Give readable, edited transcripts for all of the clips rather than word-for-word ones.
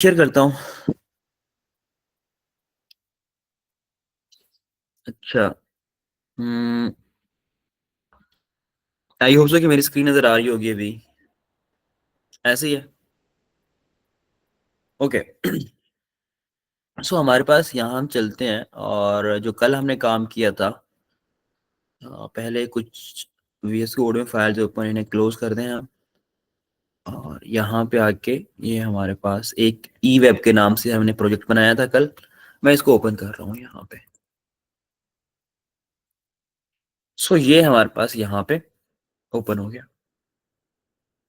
Share करता हूँ। अच्छा। हम्म। आई होप सो कि मेरी स्क्रीन नजर आ रही होगी अभी। ऐसे ही है। ओके। सो हमारे पास यहाँ हम चलते हैं और जो कल हमने काम किया था। पहले कुछ VS कोड में फाइल जो ओपन इन्हें क्लोज कर दें हम। और यहाँ पे आके ये हमारे पास एक ई वेब के नाम से हमने प्रोजेक्ट बनाया था कल। मैं इसको ओपन कर रहा हूँ यहाँ पे। सो ये हमारे पास यहाँ पे ओपन हो गया।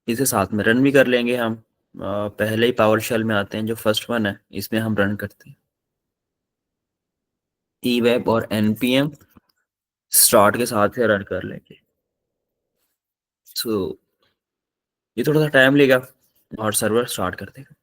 इसे साथ में रन भी कर लेंगे हम। पहले ही पावर शेल में आते हैं, जो फर्स्ट वन है इसमें हम रन करते हैं। ई वेब और npm स्टार्ट के साथ ही रन कर लेंगे। सो ये थोड़ा सा टाइम लेगा और सर्वर स्टार्ट कर देगा।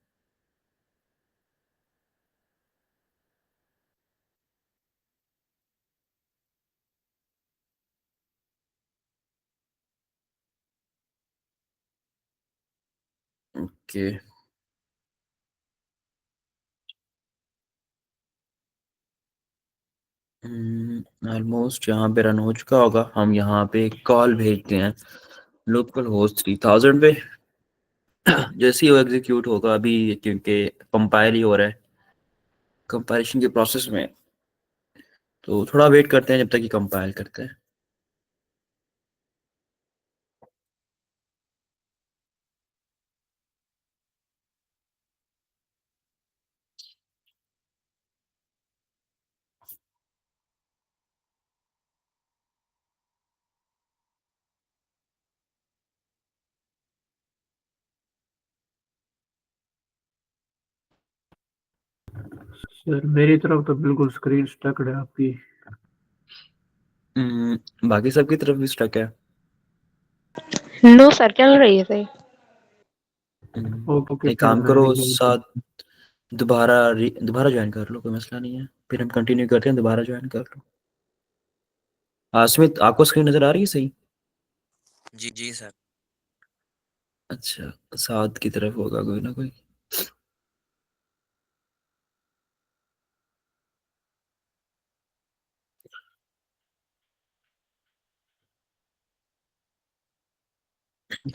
ओके। ऑलमोस्ट यहाँ पे रन हो चुका होगा। हम यहाँ पे एक कॉल भेजते हैं लोकल होस्ट 3000 पे। जैसे ही वो एग्जीक्यूट होगा अभी, क्योंकि कंपाइल ही हो रहा है, कंपाइलेशन के प्रोसेस में। तो थोड़ा वेट करते हैं जब तक कि कंपाइल करते हैं। सर मेरी तरफ तो बिल्कुल स्क्रीन स्टक है आपकी। बाकी सबकी तरफ भी स्टक है। नो सर, चल रही है सही। ओके ओके, एक फिर काम मैं करो, रिज्यूम कर। साथ दोबारा ज्वाइन कर लो, कोई मसला नहीं है। फिर हम कंटिन्यू करते हैं, दोबारा ज्वाइन कर लो। स्मिथ, आपको स्क्रीन नजर आ रही है सही? जी जी सर। अच्छा। साथ की तरफ होगा कोई ना कोई।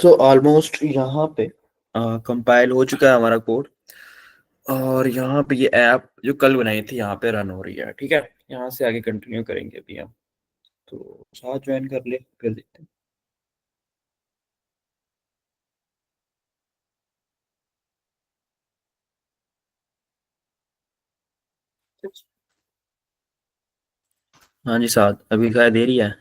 तो ऑलमोस्ट यहाँ पे कंपाइल हो चुका है हमारा कोड। और यहाँ पे ये ऐप जो कल बनाई थी यहाँ पे रन हो रही है। ठीक है, यहाँ से आगे कंटिन्यू करेंगे अभी हम। तो साथ ज्वाइन कर ले, फिर देखते हैं। हाँ जी, साथ अभी दिखाई दे रही है।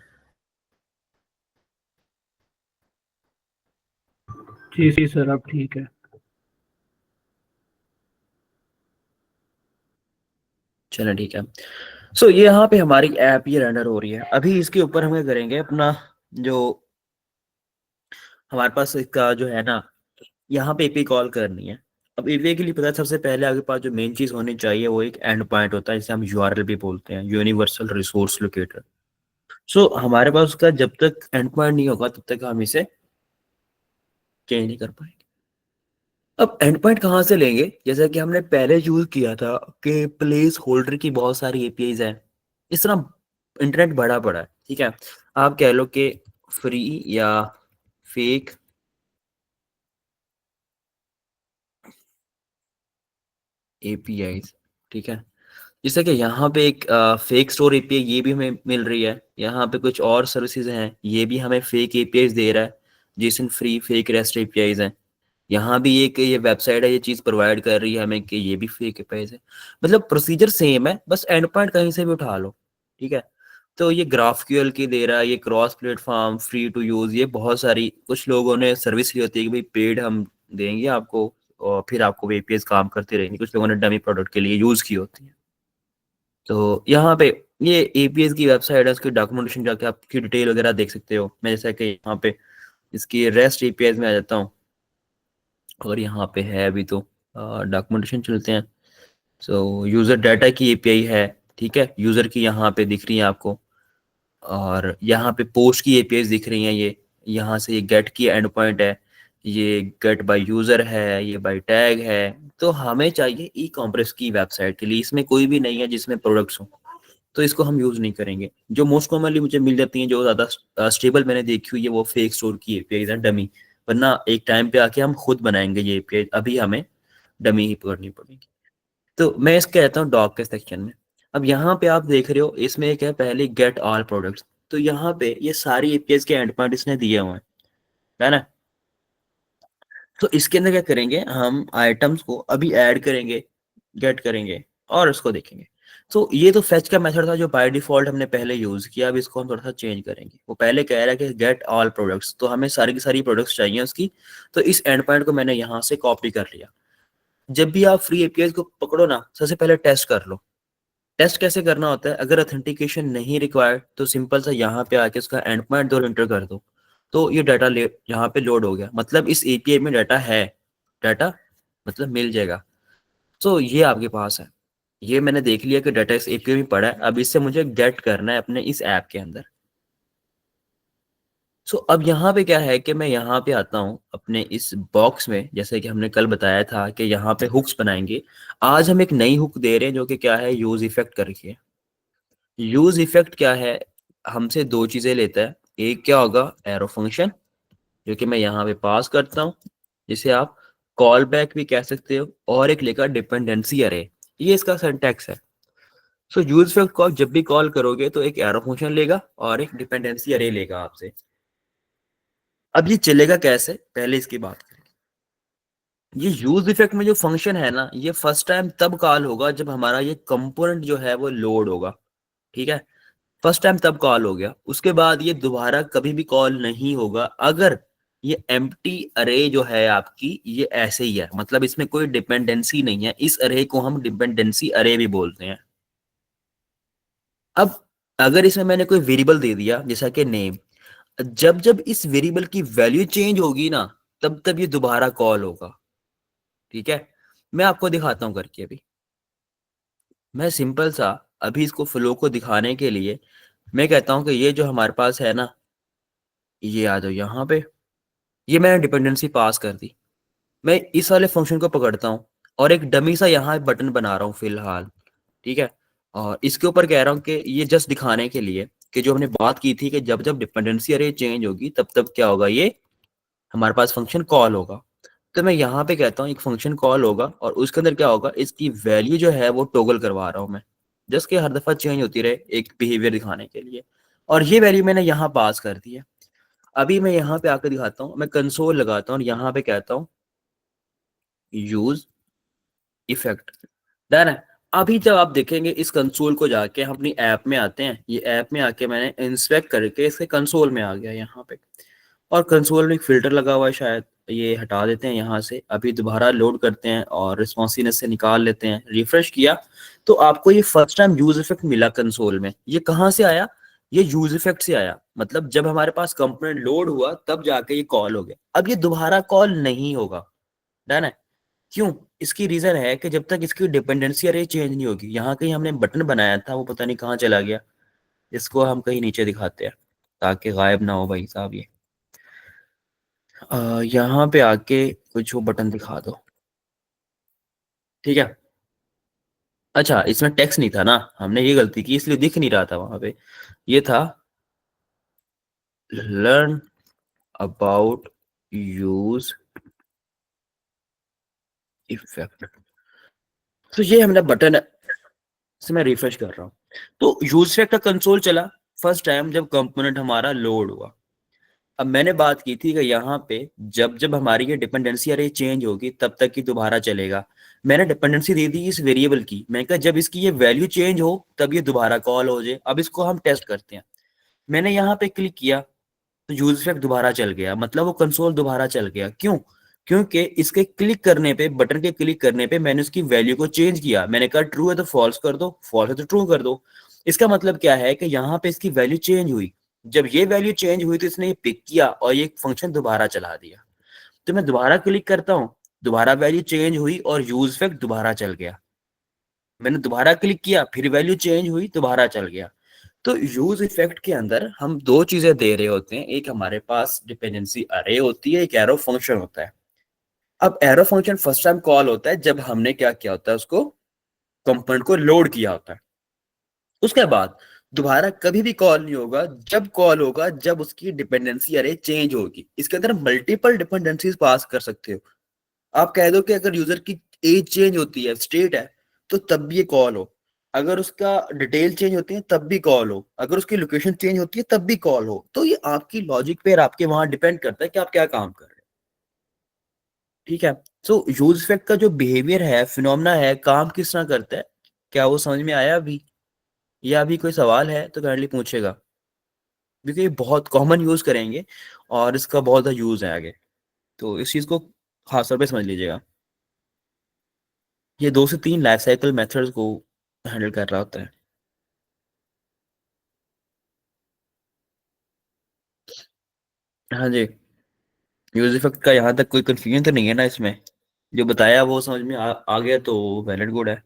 जी जी सर, अब ठीक है। चलो ठीक है। सो ये यहाँ पे हमारी ऐप ये रेंडर हो रही है अभी। इसके ऊपर हमें करेंगे अपना जो हमारे पास इसका जो है ना, यहाँ पे एपीआई कॉल करनी है। अब एपीआई के लिए पता है, सबसे पहले आपके पास जो मेन चीज होनी चाहिए वो एक एंड पॉइंट होता है, जिसे हम यूआरएल भी बोलते हैं, यूनिवर्सल रिसोर्स लोकेटर। सो हमारे पास उसका जब तक एंड पॉइंट नहीं होगा तब तक हम इसे चेंज नहीं कर पाएंगे। अब एंड पॉइंट कहाँ से लेंगे? जैसा कि हमने पहले यूज किया था कि प्लेस होल्डर की बहुत सारी एपीआईज हैं। इस तरह इंटरनेट बड़ा पड़ा है। ठीक है, आप कह लो कि फ्री या फेक एपीआईज। ठीक है, जैसे कि यहाँ पे एक फेक स्टोर एपीआई ये भी हमें मिल रही है। यहाँ पे कुछ और सर्विसेज हैं, ये भी हमें फेक एपीआईज दे रहा है। जिसन फ्री फेक रेस्ट एपीआईज हैं। यहाँ भी एक ये वेबसाइट है, ये चीज प्रोवाइड कर रही है हमें कि ये भी फेक एपीआईज है। मतलब प्रोसीजर सेम है, बस एंड पॉइंट कहीं से भी उठा लो। ठीक है। तो ये ग्राफक्यूएल की दे रहा है, ये cross platform free to use, ये बहुत सारी कुछ लोगों ने सर्विस ली होती है कि भाई पेड हम देंगे आपको और फिर आपको एपीआईज काम करती रहेंगी। कुछ लोगों ने डमी प्रोडक्ट के लिए यूज की होती है। तो यहाँ पे ये एपीएस की वेबसाइट है, उसकी डॉक्यूमेंटेशन जाके आपकी डिटेल वगैरह देख सकते हो। मैं जैसा कि यहाँ पे इसकी रेस्ट एपीएस में आ जाता हूँ और यहाँ पे है अभी तो डॉक्यूमेंटेशन चलते हैं। सो यूजर डाटा की एपीआई है। ठीक है, यूजर की यहाँ पे दिख रही है आपको। और यहाँ पे पोस्ट की एपीआई दिख रही हैं ये। यहाँ से ये गेट की एंड पॉइंट है ये गेट बाय यूजर है, ये बाय टैग है। तो हमें चाहिए ई कॉमर्स की वेबसाइट के लिए, इसमें कोई भी नहीं है जिसमें प्रोडक्ट्स हो, तो इसको हम यूज नहीं करेंगे। जो मोस्ट कॉमनली मुझे मिल जाती हैं, जो ज्यादा स्टेबल मैंने देखी हुई है, वो फेक स्टोर की एपीआई है, डमी। वरना एक टाइम पे आके हम खुद बनाएंगे ये एपीआई, अभी हमें डमी ही पकड़नी पड़ेगी। तो मैं इसके कहता हूँ डॉग के सेक्शन में। अब यहाँ पे आप देख रहे हो, इसमें एक है पहले गेट ऑल प्रोडक्ट्स। तो यहाँ पे ये सारी एपीआई के एंड पॉइंट इसने दिए हुए हैं, है ना। तो इसके अंदर क्या करेंगे, हम आइटम्स को अभी ऐड करेंगे, गेट करेंगे और उसको देखेंगे। तो ये तो फेच का मेथड था जो बाय डिफॉल्ट हमने पहले यूज किया। अब इसको हम थोड़ा सा चेंज करेंगे। वो पहले कह रहा है कि गेट ऑल प्रोडक्ट्स, तो हमें सारी की सारी प्रोडक्ट्स चाहिए उसकी। तो इस एंड पॉइंट को मैंने यहाँ से कॉपी कर लिया। जब भी आप फ्री एपीआई को पकड़ो ना, सबसे पहले टेस्ट कर लो। टेस्ट कैसे करना होता है, अगर ऑथेंटिकेशन नहीं रिक्वायर्ड तो सिंपल सा यहाँ पे आके उसका एंड पॉइंट 2 एंटर कर दो। तो ये डाटा यहाँ पे लोड हो गया, मतलब इस एपीआई में डाटा है, डाटा मतलब मिल जाएगा। तो ये आपके पास है, ये मैंने देख लिया कि डाटा इस एपीआई में पड़ा है। अब इससे मुझे गेट करना है अपने इस ऐप के अंदर। सो अब यहाँ पे क्या है कि मैं यहाँ पे आता हूँ अपने इस बॉक्स में, जैसे कि हमने कल बताया था कि यहाँ पे हुक्स बनाएंगे। आज हम एक नई हुक दे रहे हैं जो कि क्या है, यूज इफेक्ट करके। यूज इफेक्ट क्या है, हमसे दो चीजें लेता है। एक क्या होगा, एरो फंक्शन, जो कि मैं यहाँ पे पास करता हूँ, जिसे आप कॉल बैक भी कह सकते हो। और एक लेगा डिपेंडेंसी अरे, ये इसका सिंटैक्स है। सो यूज इफेक्ट को आप जब भी कॉल करोगे तो एक एरो फंक्शन लेगा और एक डिपेंडेंसी अरे लेगा आपसे। अब ये चलेगा कैसे, पहले इसकी बात करें। ये यूज इफेक्ट में जो फंक्शन है ना, ये फर्स्ट टाइम तब कॉल होगा जब हमारा ये कंपोनेंट जो है वो लोड होगा, ठीक है। फर्स्ट टाइम तब कॉल हो गया, उसके बाद ये दोबारा कभी भी कॉल नहीं होगा अगर ये एम्प्टी अरे जो है आपकी, ये ऐसे ही है, मतलब इसमें कोई डिपेंडेंसी नहीं है। इस अरे को हम डिपेंडेंसी अरे भी बोलते हैं। अब अगर इसमें मैंने कोई वेरिएबल दे दिया जैसा कि नेम, जब जब इस वेरिएबल की वैल्यू चेंज होगी ना, तब तब ये दोबारा कॉल होगा, ठीक है। मैं आपको दिखाता हूं करके। अभी मैं सिंपल सा, अभी इसको फ्लो को दिखाने के लिए मैं कहता हूं कि ये जो हमारे पास है ना, ये आ जाओ यहाँ पे। ये मैंने डिपेंडेंसी पास कर दी। मैं इस वाले फंक्शन को पकड़ता हूँ और एक डमी सा यहाँ बटन बना रहा हूँ फिलहाल, ठीक है। और इसके ऊपर कह रहा हूँ कि ये जस्ट दिखाने के लिए कि जो हमने बात की थी कि जब जब डिपेंडेंसी अरे चेंज होगी तब तब क्या होगा, ये हमारे पास फंक्शन कॉल होगा। तो मैं यहाँ पे कहता हूँ एक फंक्शन कॉल होगा और उसके अंदर क्या होगा, इसकी वैल्यू जो है वो टॉगल करवा रहा हूँ मैं, जस्ट कि हर दफा चेंज होती रहे एक बिहेवियर दिखाने के लिए। और ये वैल्यू मैंने यहाँ पास कर दी है। अभी मैं यहाँ पे आकर दिखाता हूँ, मैं कंसोल लगाता हूँ और यहाँ पे कहता हूँ यूज इफेक्ट, डन है। अभी जब आप देखेंगे इस कंसोल को जाके, हम अपनी ऐप में आते हैं, ये ऐप में आके मैंने इंस्पेक्ट करके इसके कंसोल में आ गया यहाँ पे। और कंसोल में एक फिल्टर लगा हुआ है शायद, ये हटा देते हैं यहाँ से। अभी दोबारा लोड करते हैं और रिस्पॉन्सिवनेस से निकाल लेते हैं। रिफ्रेश किया तो आपको ये फर्स्ट टाइम यूज इफेक्ट मिला कंसोल में। ये कहाँ से आया, ये यूज इफेक्ट से आया, मतलब जब हमारे पास कंपोनेंट लोड हुआ तब जाके ये कॉल हो गया। अब ये दोबारा कॉल नहीं होगा, डन है। क्यों, इसकी रीजन है कि जब तक इसकी डिपेंडेंसी अरे चेंज नहीं होगी। यहाँ कहीं हमने बटन बनाया था, वो पता नहीं कहाँ चला गया। इसको हम कहीं नीचे दिखाते हैं ताकि गायब ना हो भाई साहब ये। यहाँ पे आके कुछ वो बटन दिखा दो, ठीक है। अच्छा, इसमें टेक्स्ट नहीं था ना, हमने ये गलती की इसलिए दिख नहीं रहा था वहां पे। ये था लर्न अबाउट यूज इफेक्ट। तो ये हमने बटन से मैं रिफ्रेश कर रहा हूँ। तो यूज इफेक्ट का कंसोल चला फर्स्ट टाइम जब कंपोनेंट हमारा लोड हुआ। अब मैंने बात की थी कि यहाँ पे जब जब हमारी ये डिपेंडेंसी अरे चेंज होगी तब तक ही दोबारा चलेगा। मैंने डिपेंडेंसी दे दी इस वेरिएबल की, मैं कहा जब इसकी ये वैल्यू चेंज हो तब ये दोबारा कॉल हो जाए। अब इसको हम टेस्ट करते हैं। मैंने यहाँ पे क्लिक किया तो यूज इफेक्ट दोबारा चल गया, मतलब वो कंसोल दोबारा चल गया। क्यों, क्योंकि इसके क्लिक करने पे, बटन के क्लिक करने पे मैंने उसकी वैल्यू को चेंज किया। मैंने कहा ट्रू है तो फॉल्स कर दो, फॉल्स है तो ट्रू कर दो। इसका मतलब क्या है कि यहाँ पे इसकी वैल्यू चेंज हुई। जब ये वैल्यू चेंज हुई तो इसने ये पिक किया और ये फंक्शन दोबारा चला दिया। तो मैं दोबारा क्लिक करता हूँ, दोबारा वैल्यू चेंज हुई और यूज इफेक्ट दोबारा चल गया। मैंने दोबारा क्लिक किया, फिर वैल्यू चेंज हुई, दोबारा चल गया। तो यूज इफेक्ट के अंदर हम दो चीजें दे रहे होते हैं, एक हमारे पास डिपेंडेंसी अरे होती है, एक एरो फंक्शन होता है। अब arrow function first time call होता है जब हमने क्या किया होता है, उसको कंपोनेंट को लोड किया होता है। उसके बाद दोबारा कभी भी कॉल नहीं होगा, जब कॉल होगा जब उसकी डिपेंडेंसी अरे चेंज होगी। इसके अंदर मल्टीपल डिपेंडेंसीज पास कर सकते हो। आप कह दो कि अगर यूजर की एज चेंज होती है, स्टेट है, तो तब भी ये कॉल हो। अगर उसका डिटेल चेंज होती है तब भी कॉल हो। अगर उसकी लोकेशन चेंज होती है तब भी कॉल हो। तो ये आपकी लॉजिक पे और आपके वहां डिपेंड करता है कि आप क्या काम कर रहे हैं। ठीक है। सो यूज इफेक्ट का जो बिहेवियर है, फिनोमेना है, काम किस तरह करता है, क्या वो समझ में आया अभी? या अभी कोई सवाल है तो काइंडली पूछेगा, क्योंकि ये बहुत कॉमन यूज करेंगे और इसका बहुत ज़्यादा यूज है आगे। तो इस चीज को खास तौर पे समझ लीजिएगा। ये 2 से 3 लाइफ साइकिल मेथड्स को हैंडल कर रहा होता है। हाँ जी। यूज इफेक्ट का यहाँ तक कोई कंफ्यूजन तो नहीं है ना इसमें? जो बताया वो समझ में आ गया तो वेल एंड गुड है।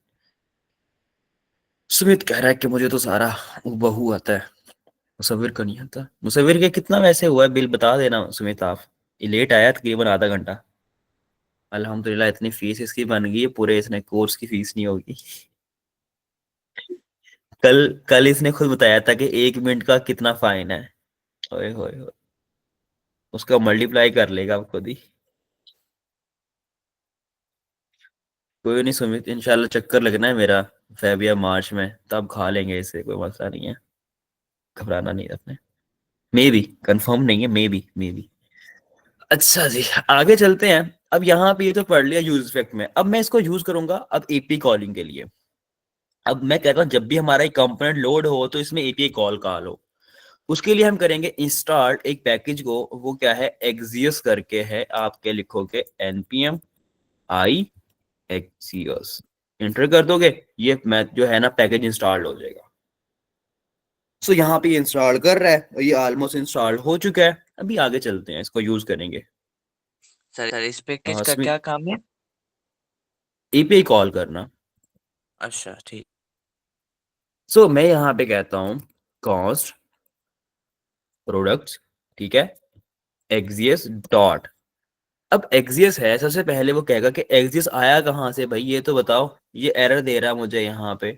सुमित कह रहा है कि मुझे तो सारा बहू आता है, मुसव्विर को नहीं आता। मुसव्विर के कितना वैसे हुआ है बिल बता देना सुमित आप। ये लेट आया तकरीबन आधा घंटा। अल्हम्दुलिल्लाह इतनी फीस इसकी बन गई है, पूरे इसने कोर्स की फीस नहीं होगी। कल कल इसने खुद बताया था कि 1 मिनट का कितना फाइन है। ओए होए होए, उसका मल्टीप्लाई कर लेगा आप खुद ही। कोई नहीं सुमित, इंशाल्लाह चक्कर लगना है मेरा फेब या मार्च में, तब खा लेंगे इसे, कोई मसला नहीं है। घबराना नहीं है अपने। मे बी, कंफर्म नहीं है, मे बी। अच्छा जी, आगे चलते हैं। अब यहाँ पे ये तो पढ़ लिया यूज इफेक्ट में, अब मैं इसको यूज करूंगा अब एपी कॉलिंग के लिए। अब मैं कहता हूँ जब भी हमारा एक कंपोनेंट लोड हो तो इसमें एपीआई कॉल हो। उसके लिए हम करेंगे इंस्टॉल एक पैकेज को, वो क्या है, एक्सियस करके है। आपके लिखोगे npm i एक्सियस, इंटर कर दोगे, ये मैं जो है ना पैकेज इंस्टॉल हो जाएगा। सो यहाँ पे इंस्टॉल कर रहा है और ये ऑलमोस्ट इंस्टॉल हो चुका है। अभी आगे चलते हैं, इसको यूज करेंगे। सर इस पैकेज का स्मिथ, क्या काम है? एपीआई कॉल करना। अच्छा ठीक। सो मैं यहाँ पे कहता हूँ कॉस्ट प्रोडक्ट्स, ठीक है, एक्सियस डॉट। अब एक्सियस है, सबसे पहले वो कहेगा कि एक्सियस आया कहाँ से भाई, ये तो बताओ, ये एरर दे रहा है मुझे यहाँ पे।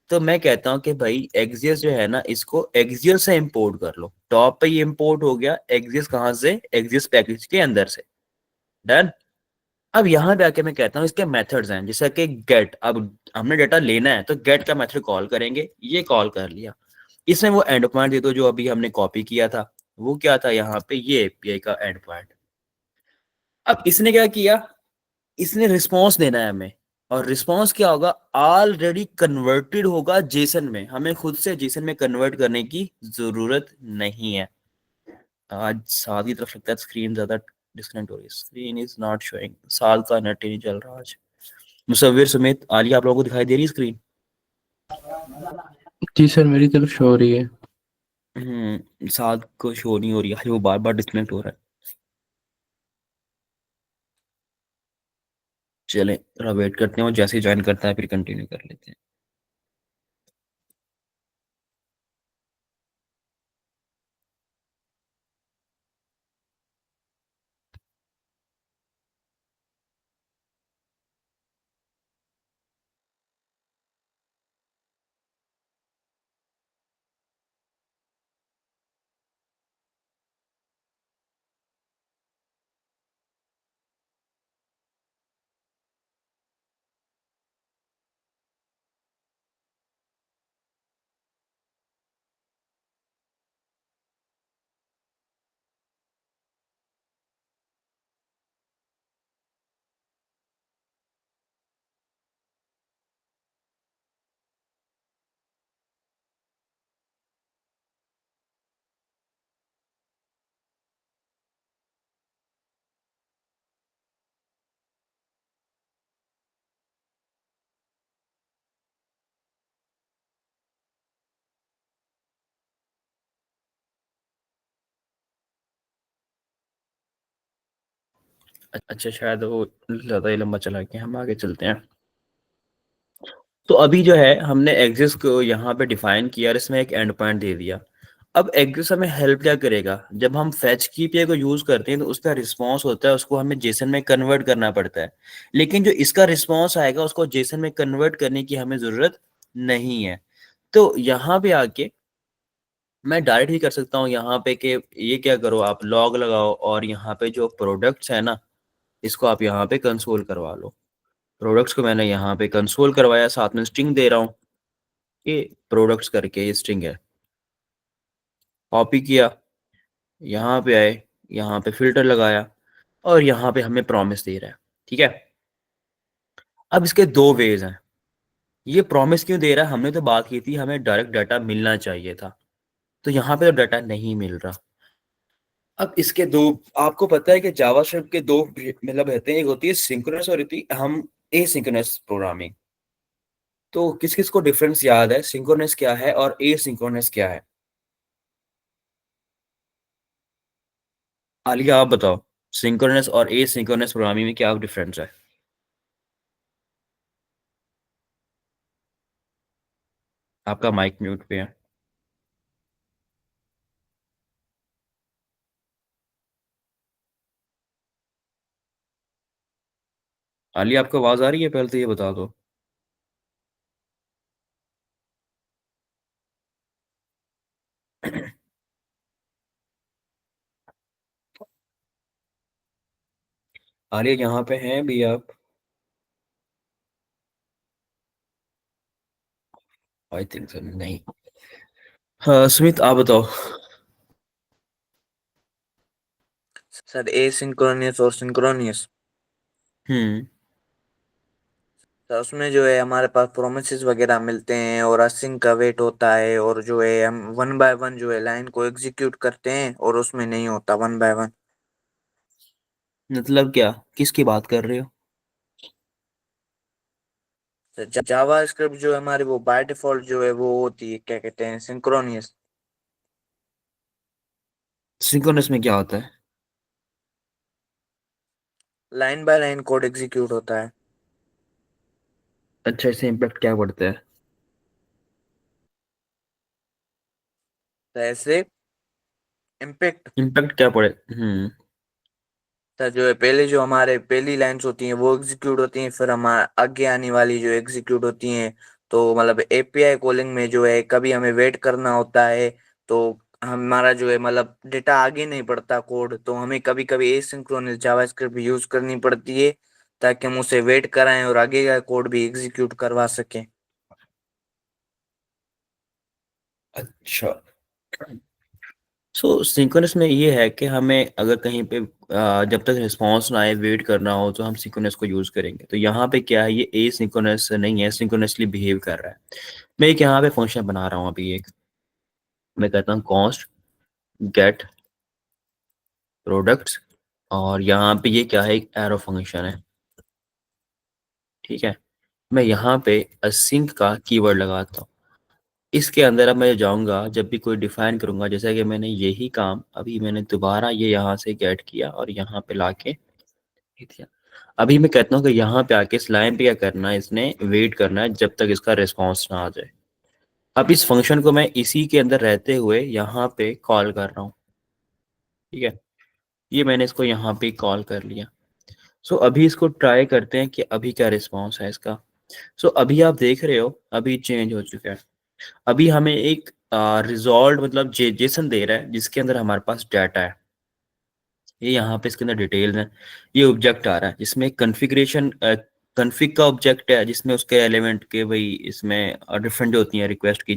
तो मैं कहता हूँ कि भाई एक्सियस जो है ना, इसको एक्सियस से इंपोर्ट कर लो। टॉप पे ये इंपोर्ट हो गया, एक्सियस कहाँ से, एक्सियस पैकेज के अंदर से। डन। अब यहाँ पे आके मैं कहता हूँ इसके मेथड्स हैं, जैसे कि गेट। अब हमने डाटा लेना है तो गेट का मेथड कॉल करेंगे, ये कॉल कर लिया। इसमें वो एंड पॉइंट दे दो जो अभी हमने कॉपी किया था। वो क्या था यहाँ पे, ये एपीआई का एंड पॉइंट। अब इसने क्या किया, इसने रिस्पॉन्स देना है हमें। और रिस्पॉन्स क्या होगा, ऑलरेडी कन्वर्टेड होगा जेसन में, हमें खुद से जेसन में कन्वर्ट करने की जरूरत नहीं है। आज साल की तरफ लगता है स्क्रीन ज्यादा डिस्कनेक्ट हो रही है, स्क्रीन इज नॉट शोइंग, साल का नेट ही नहीं चल रहा आज। मुसव्विर समेत आलिया, आप लोगों को दिखाई दे रही है स्क्रीन? जी सर, मेरी तरफ शो हो रही है। साल को शो नहीं हो रही है, वो बार बार डिस्कनेक्ट हो रहा है। चलें थोड़ा वेट करते हैं, वो जैसे ही ज्वाइन करता है फिर कंटिन्यू कर लेते हैं। अच्छा, शायद वो ज्यादा ही लंबा चला गया, हम आगे चलते हैं। तो अभी जो है हमने एग्जिस्ट को यहाँ पे डिफाइन किया और इसमें एक एंड पॉइंट दे दिया। अब एग्जिस्ट हमें हेल्प क्या करेगा, जब हम फेच की एपीआई को यूज करते हैं तो उसका रिस्पॉन्स होता है, उसको हमें जेसन में कन्वर्ट करना पड़ता है। लेकिन जो इसका रिस्पॉन्स आएगा उसको जेसन में कन्वर्ट करने की हमें जरूरत नहीं है। तो यहाँ पे आके मैं डायरेक्ट ही कर सकता हूँ यहाँ पे कि ये क्या करो, आप लॉग लगाओ और यहाँ पे जो प्रोडक्ट्स है ना, इसको आप यहाँ पे कंसोल करवा लो। प्रोडक्ट्स को मैंने यहाँ पे कंसोल करवाया, साथ में स्ट्रिंग दे रहा हूँ, ये प्रोडक्ट्स करके ये स्ट्रिंग है। कॉपी किया, यहाँ पे आए, यहाँ पे फिल्टर लगाया और यहाँ पे हमें प्रॉमिस दे रहा है। ठीक है, अब इसके दो वेज हैं। ये प्रॉमिस क्यों दे रहा है, हमने तो बात की थी हमें डायरेक्ट डाटा मिलना चाहिए था, तो यहाँ पे तो डाटा नहीं मिल रहा। अब इसके दो, आपको पता है कि जावास्क्रिप्ट के दो मतलब रहते हैं, एक होती है सिंक्रोनस और होती है हम एसिंक्रोनस प्रोग्रामिंग। तो किस किस को डिफरेंस याद है, सिंक्रोनस क्या है और एसिंक्रोनस क्या है? आलिया आप बताओ, सिंक्रोनस और एसिंक्रोनस प्रोग्रामिंग में क्या डिफरेंस है? आपका माइक म्यूट पे है। आलिया आपको आवाज आ रही है, पहले तो ये बता दो। आलिया यहाँ पे हैं भी आप? आई थिंक सर नहीं। हाँ सुमित आप बताओ। सर एसिंक्रोनियस और सिंक्रोनियस, हम्म। तो उसमें जो है हमारे पास प्रोमिसेस वगैरह मिलते हैं और असिंक का वेट होता है, और जो है हम वन बाय वन जो है लाइन को एग्जीक्यूट करते हैं और उसमें नहीं होता वन बाय वन। मतलब क्या, किसकी बात कर रहे हो? जावा स्क्रिप्ट जो है हमारी वो बाय डिफॉल्ट जो है वो होती है, क्या कहते हैं, सिंक्रोनियस। सिंक्रोनस में क्या होता है? Line by line code execute होता है। अच्छा, इससे इम्पैक्ट क्या पड़ता है? तो ऐसे इम्पैक्ट इम्पैक्ट क्या पड़े? था जो है, पहले जो हमारे पहली लाइंस होती हैं वो एग्जीक्यूट होती हैं, फिर हमारे आगे आने वाली जो एग्जीक्यूट होती हैं। तो मतलब एपीआई कॉलिंग में जो है कभी हमें वेट करना होता है, तो हमारा जो है मतलब डेटा आगे नहीं बढ़ता कोड, तो हमें कभी कभी एसिंक्रोनस जावास्क्रिप्ट यूज करनी पड़ती है ताकि हम उसे वेट कराएं और आगे का कोड भी एग्जीक्यूट करवा सकें। अच्छा, सो सिंक्रोनस में ये है कि हमें अगर कहीं पे जब तक रिस्पांस ना आए वेट करना हो तो हम सिंक्रोनस को यूज करेंगे। तो यहाँ पे क्या है, ये ए सिंक्रोनस नहीं है, सिंक्रोनसली बिहेव कर रहा है। मैं एक यहाँ पे फंक्शन बना रहा हूँ अभी, एक मैं कहता हूँ कॉन्स्ट गेट प्रोडक्ट्स, और यहाँ पे ये क्या है, एक एरो फंक्शन है। ठीक है, मैं यहाँ पे असिंक का कीवर्ड लगाता हूँ। इसके अंदर अब मैं जाऊंगा, जब भी कोई डिफाइन करूंगा, जैसा कि मैंने यही काम अभी मैंने दोबारा ये यहाँ से गेट किया और यहाँ पे लाके लिख दिया। अभी मैं कहता हूँ कि यहाँ पे आके इस लाइन पे क्या करना है, इसने वेट करना है जब तक इसका रिस्पॉन्स ना आ जाए। अब इस फंक्शन को मैं इसी के अंदर रहते हुए यहाँ पे कॉल कर रहा हूँ। ठीक है, ये मैंने इसको यहाँ पे कॉल कर लिया। सो अभी इसको ट्राई करते हैं कि अभी क्या रिस्पॉन्स है इसका। सो अभी आप देख रहे हो अभी चेंज हो चुका है। अभी हमें एक रिजॉल्व मतलब जेसन दे रहा है जिसके अंदर हमारे पास डाटा है। ये यहाँ पे इसके अंदर डिटेल्स हैं। ये ऑब्जेक्ट आ रहा है जिसमें कॉन्फ़िगरेशन कॉन्फ़िग का ऑब्जेक्ट है जिसमें उसके एलिमेंट के वही इसमें डिफरेंट जो होती हैं रिक्वेस्ट की,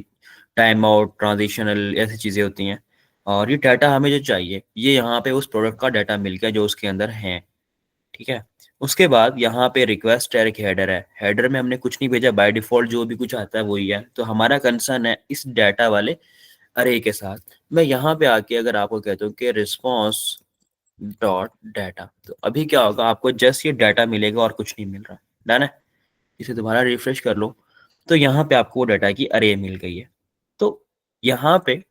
टाइम आउट, ट्रांजिशनल, ऐसी चीज़ें होती हैं। और ये डाटा हमें जो चाहिए ये यहाँ पे उस प्रोडक्ट का डाटा मिल गया जो उसके अंदर है। ठीक है, उसके बाद यहाँ पे रिक्वेस्ट है, एक हेडर है। हेडर में हमने कुछ नहीं भेजा, बाय डिफॉल्ट जो भी कुछ आता है वही है। तो हमारा कंसर्न है इस डाटा वाले अरे के साथ। मैं यहाँ पे आके अगर आपको कहता हूँ कि रिस्पॉन्स डॉट डाटा, तो अभी क्या होगा, आपको जस्ट ये डाटा मिलेगा और कुछ नहीं मिल रहा। डन है, इसे दोबारा रिफ्रेश कर लो तो यहाँ पे आपको डाटा की अरे मिल गई है। तो यहाँ पे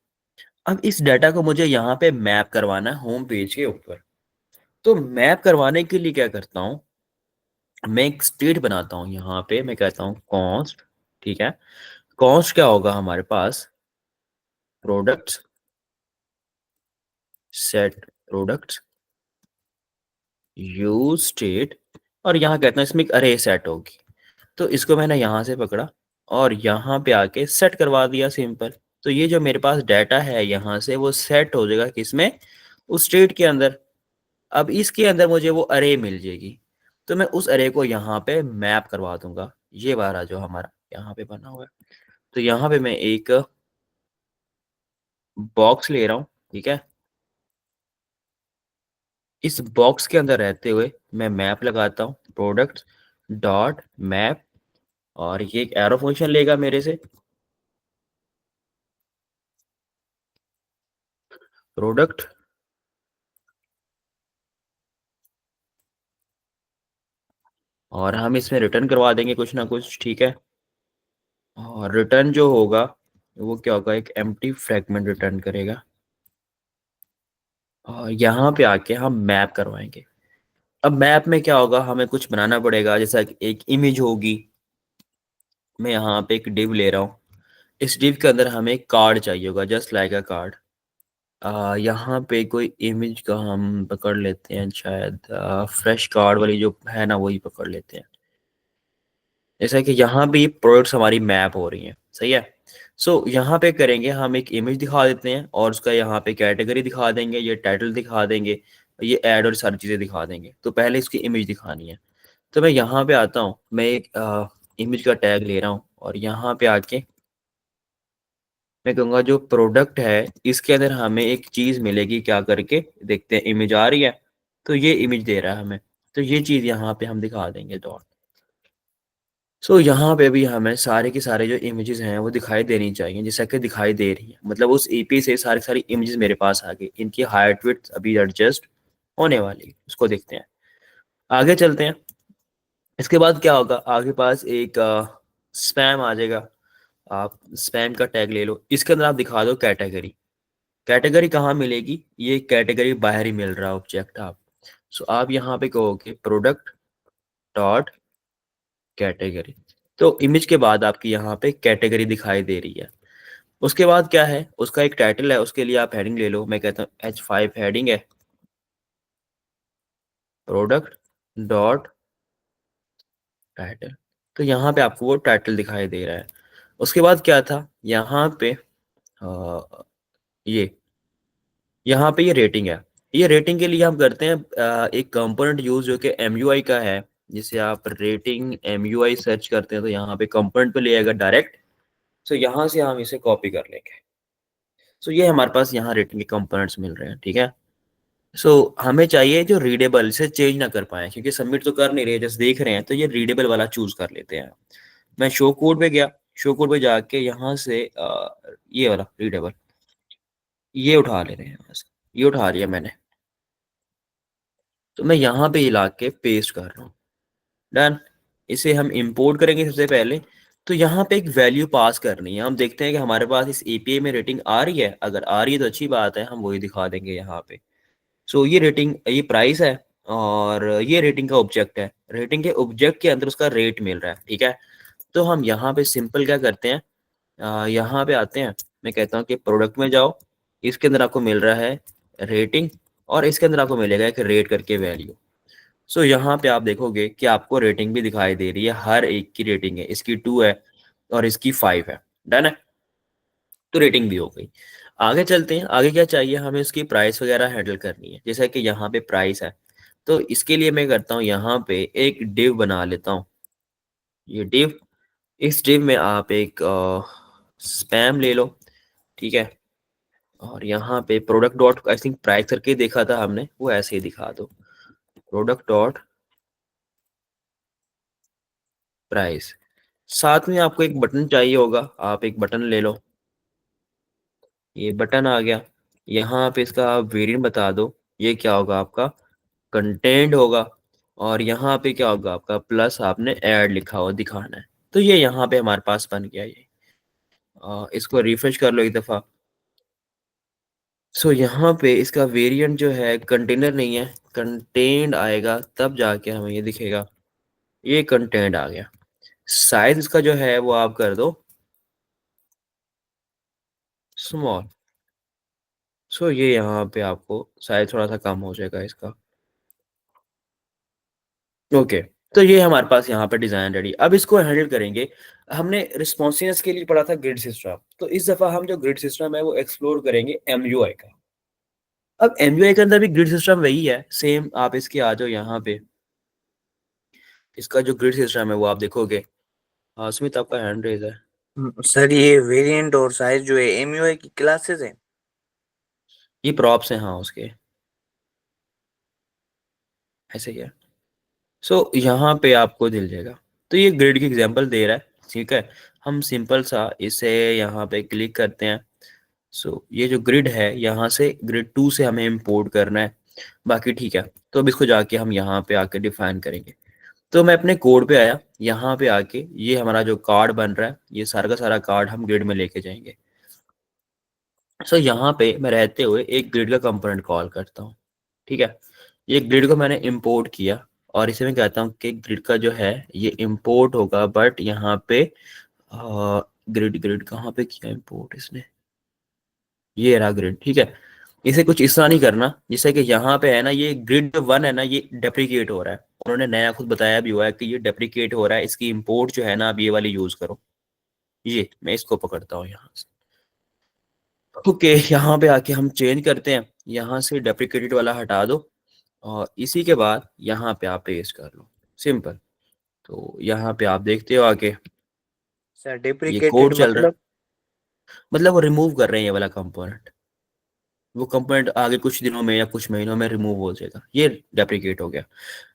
अब इस डाटा को मुझे यहाँ पे मैप करवाना है होम पेज के ऊपर। तो मैप करवाने के लिए क्या करता हूँ, मैं एक स्टेट बनाता हूँ। यहाँ पे मैं कहता हूँ कॉन्स्ट ठीक है। कॉस्ट क्या होगा हमारे पास, products set products use state, और यहाँ कहते हैं इसमें एक अरे सेट होगी। तो इसको मैंने यहाँ से पकड़ा और यहाँ पे आके सेट करवा दिया, सिंपल। तो ये जो मेरे पास डाटा है यहाँ से वो सेट हो जाएगा किसमें, उस स्टेट के अंदर। अब इसके अंदर मुझे वो अरे मिल जाएगी, तो मैं उस अरे को यहाँ पे मैप करवा दूंगा। ये वाला जो हमारा यहाँ पे बना हुआ है, तो यहाँ पे मैं एक बॉक्स ले रहा हूँ, ठीक है। इस बॉक्स के अंदर रहते हुए मैं मैप लगाता हूँ, प्रोडक्ट डॉट मैप, और ये एक एरो फंक्शन लेगा मेरे से, प्रोडक्ट और हम इसमें रिटर्न करवा देंगे कुछ ना कुछ, ठीक है। और रिटर्न जो होगा वो क्या होगा, एक एम्प्टी फ्रैगमेंट रिटर्न करेगा। और यहाँ पे आके हम मैप करवाएंगे। अब मैप में क्या होगा, हमें कुछ बनाना पड़ेगा, जैसा कि एक इमेज होगी। मैं यहाँ पे एक डिव ले रहा हूँ, इस डिव के अंदर हमें एक कार्ड चाहिए होगा, जस्ट लाइक अ कार्ड। यहाँ पे कोई इमेज का हम पकड़ लेते हैं, शायद फ्रेश कार्ड वाली जो है ना वही पकड़ लेते हैं। जैसा कि यहाँ भी प्रोडक्ट्स हमारी मैप हो रही हैं, सही है। सो यहाँ पे करेंगे, हम एक इमेज दिखा देते हैं और उसका यहाँ पे कैटेगरी दिखा देंगे, ये टाइटल दिखा देंगे, ये ऐड और सारी चीज़ें दिखा देंगे। तो पहले इसकी इमेज दिखानी है, तो मैं यहाँ पे आता हूँ, मैं एक इमेज का टैग ले रहा हूँ और यहाँ पे आके मैं कहूँगा जो प्रोडक्ट है इसके अंदर हमें एक चीज़ मिलेगी, क्या करके देखते हैं, इमेज आ रही है, तो ये इमेज दे रहा है हमें, तो ये चीज़ यहाँ पे हम दिखा देंगे डॉट। सो यहाँ पे भी हमें सारे के सारे जो इमेजेस हैं वो दिखाई देनी चाहिए, जैसा कि दिखाई दे रही है, मतलब उस ईपी से सारी सारी इमेजेस मेरे पास आ गई। इनकी हाइट विड्थ अभी एडजस्ट होने वाली है, उसको देखते हैं, आगे चलते हैं। इसके बाद क्या होगा, आगे पास एक स्पैम आ जाएगा। आप स्पैम का टैग ले लो, इसके अंदर आप दिखा दो कैटेगरी। कैटेगरी कहाँ मिलेगी, ये कैटेगरी बाहर ही मिल रहा है ऑब्जेक्ट आप। सो आप यहाँ पे कहोगे प्रोडक्ट डॉट कैटेगरी, तो इमेज के बाद आपकी यहाँ पे कैटेगरी दिखाई दे रही है। उसके बाद क्या है, उसका एक टाइटल है, उसके लिए आप हेडिंग ले लो, मैं कहता हूँ H5 हेडिंग है, प्रोडक्ट डॉट टाइटल। तो यहाँ पे आपको वो टाइटल दिखाई दे रहा है। उसके बाद क्या था, यहाँ पे ये यहाँ पे ये रेटिंग है। ये रेटिंग के लिए हम करते हैं एक कंपोनेंट यूज जो कि MUI का है। जिसे आप रेटिंग MUI सर्च करते हैं तो यहाँ पे कंपोनेंट पे ले आएगा डायरेक्ट। सो यहाँ से हम इसे कॉपी कर लेंगे। सो ये हमारे पास यहाँ रेटिंग के कंपोनेंट्स मिल रहे हैं, ठीक है। सो हमें चाहिए जो रीडेबल, से चेंज ना कर पाए, क्योंकि सबमिट तो कर नहीं रहे, जस्ट देख रहे हैं, तो ये रीडेबल वाला चूज कर लेते हैं। मैं शो कोड पे गया, शो कोड पे जाके यहाँ से ये वाला रीडेबल ये उठा ले रहे हैं यहाँ से, ये उठा लिया मैंने। तो मैं यहाँ पे ला के पेस्ट कर रहा हूँ, डन। इसे हम इंपोर्ट करेंगे सबसे पहले। तो यहाँ पे एक वैल्यू पास करनी है, हम देखते हैं कि हमारे पास इस एपीआई में रेटिंग आ रही है, अगर आ रही है तो अच्छी बात है, हम वही दिखा देंगे यहाँ पे। सो ये रेटिंग, ये प्राइस है और ये रेटिंग का ऑब्जेक्ट है, रेटिंग के ऑब्जेक्ट के अंदर उसका रेट मिल रहा है, ठीक है। तो हम यहाँ पे सिंपल क्या करते हैं, यहाँ पे आते हैं, मैं कहता हूँ कि प्रोडक्ट में जाओ, इसके अंदर आपको मिल रहा है रेटिंग, और इसके अंदर आपको मिलेगा एक रेट करके वैल्यू। सो यहाँ पे आप देखोगे कि आपको रेटिंग भी दिखाई दे रही है, हर एक की रेटिंग है, इसकी 2 है और इसकी 5 है, डन है। तो रेटिंग भी हो गई। आगे चलते हैं, आगे क्या चाहिए हमें, उसकी प्राइस वगैरह हैंडल करनी है, जैसा कि यहाँ पे प्राइस है। तो इसके लिए मैं करता हूँ, यहाँ पे एक डिव बना लेता हूँ, ये डिव। इस डिव में आप एक स्पैम ले लो, ठीक है। और यहाँ पे product dot I think price करके देखा था हमने, वो ऐसे ही दिखा दो, प्रोडक्ट डॉट प्राइस। साथ में आपको एक बटन चाहिए होगा, आप एक बटन ले लो, ये बटन आ गया। यहाँ पे इसका आप वेरिएंट बता दो, ये क्या होगा आपका कंटेंट होगा। और यहाँ पे क्या होगा आपका प्लस, आपने ऐड लिखा हुआ दिखाना है। तो ये यहाँ पे हमारे पास बन गया ये। इसको रिफ्रेश कर लो एक दफ़ा। सो यहाँ पे इसका वेरिएंट जो है कंटेनर नहीं है, कंटेंट आएगा तब जाके हमें ये दिखेगा, ये कंटेंट आ गया। साइज इसका जो है वो आप कर दो स्मॉल। सो ये यहाँ पे आपको साइज थोड़ा सा कम हो जाएगा इसका। ओके, तो ये हमारे पास यहाँ पे डिजाइन रेडी। अब इसको हैंडल करेंगे। हमने रिस्पॉन्सिवनेस के लिए पढ़ा था ग्रिड सिस्टम, तो इस दफा हम जो ग्रिड सिस्टम है वो एक्सप्लोर करेंगे एमयूआई का। अब एमयूआई के अंदर भी ग्रिड सिस्टम वही है सेम। आप इसके आ जाओ यहाँ पे, इसका जो ग्रिड सिस्टम है वो आप देखोगे। हाँ सुमित, आपका हैंड रेज है। सर ये वेरिएंट और साइज जो है एमयूआई की क्लासेस है। ये प्रॉप्स हैं हाँ उसके, ऐसे ही है। सो यहाँ पे आपको दिल जाएगा। तो ये ग्रिड की एग्जांपल दे रहा है, ठीक है। हम सिंपल सा इसे यहाँ पे क्लिक करते हैं। सो ये जो ग्रिड है यहाँ से ग्रिड 2 से हमें इंपोर्ट करना है, बाकी ठीक है। तो अब इसको जाके हम यहाँ पे आके डिफाइन करेंगे। तो मैं अपने कोड पे आया, यहाँ पे आके ये हमारा जो कार्ड बन रहा है ये सारा का सारा कार्ड हम ग्रिड में लेके जाएंगे। सो यहाँ पे मैं रहते हुए एक ग्रिड का कंपोनेंट कॉल करता हूँ, ठीक है। ये ग्रिड को मैंने इंपोर्ट किया और इसे मैं कहता हूँ कि ग्रिड का जो है ये इंपोर्ट होगा, बट यहाँ पे ग्रिड ग्रिड कहाँ पे किया इंपोर्ट इसने, ये रहा ग्रिड, ठीक है। इसे कुछ इस तरह नहीं करना जिससे कि यहाँ पे है ना ये ग्रिड 1 है ना ये डेप्रिकेट हो रहा है। उन्होंने नया खुद बताया भी हुआ है कि ये डेप्रिकेट हो रहा है, इसकी इंपोर्ट जो है ना आप ये वाली यूज करो। ये मैं इसको पकड़ता हूँ यहाँ से। ओके, यहाँ पे आके हम चेंज करते हैं, यहाँ से डेप्रिकेटेड वाला हटा दो और इसी के बाद यहाँ पे आप पेस्ट कर लो, सिंपल। तो यहाँ पे आप देखते हो आके सर ये डेप्रिकेटेड कोड चल रहा है, मतलब? मतलब वो रिमूव कर रहे हैं ये वाला कंपोनेंट। वो कंपोनेंट आगे कुछ दिनों में या कुछ महीनों में रिमूव हो जाएगा, ये डेप्रिकेट हो गया।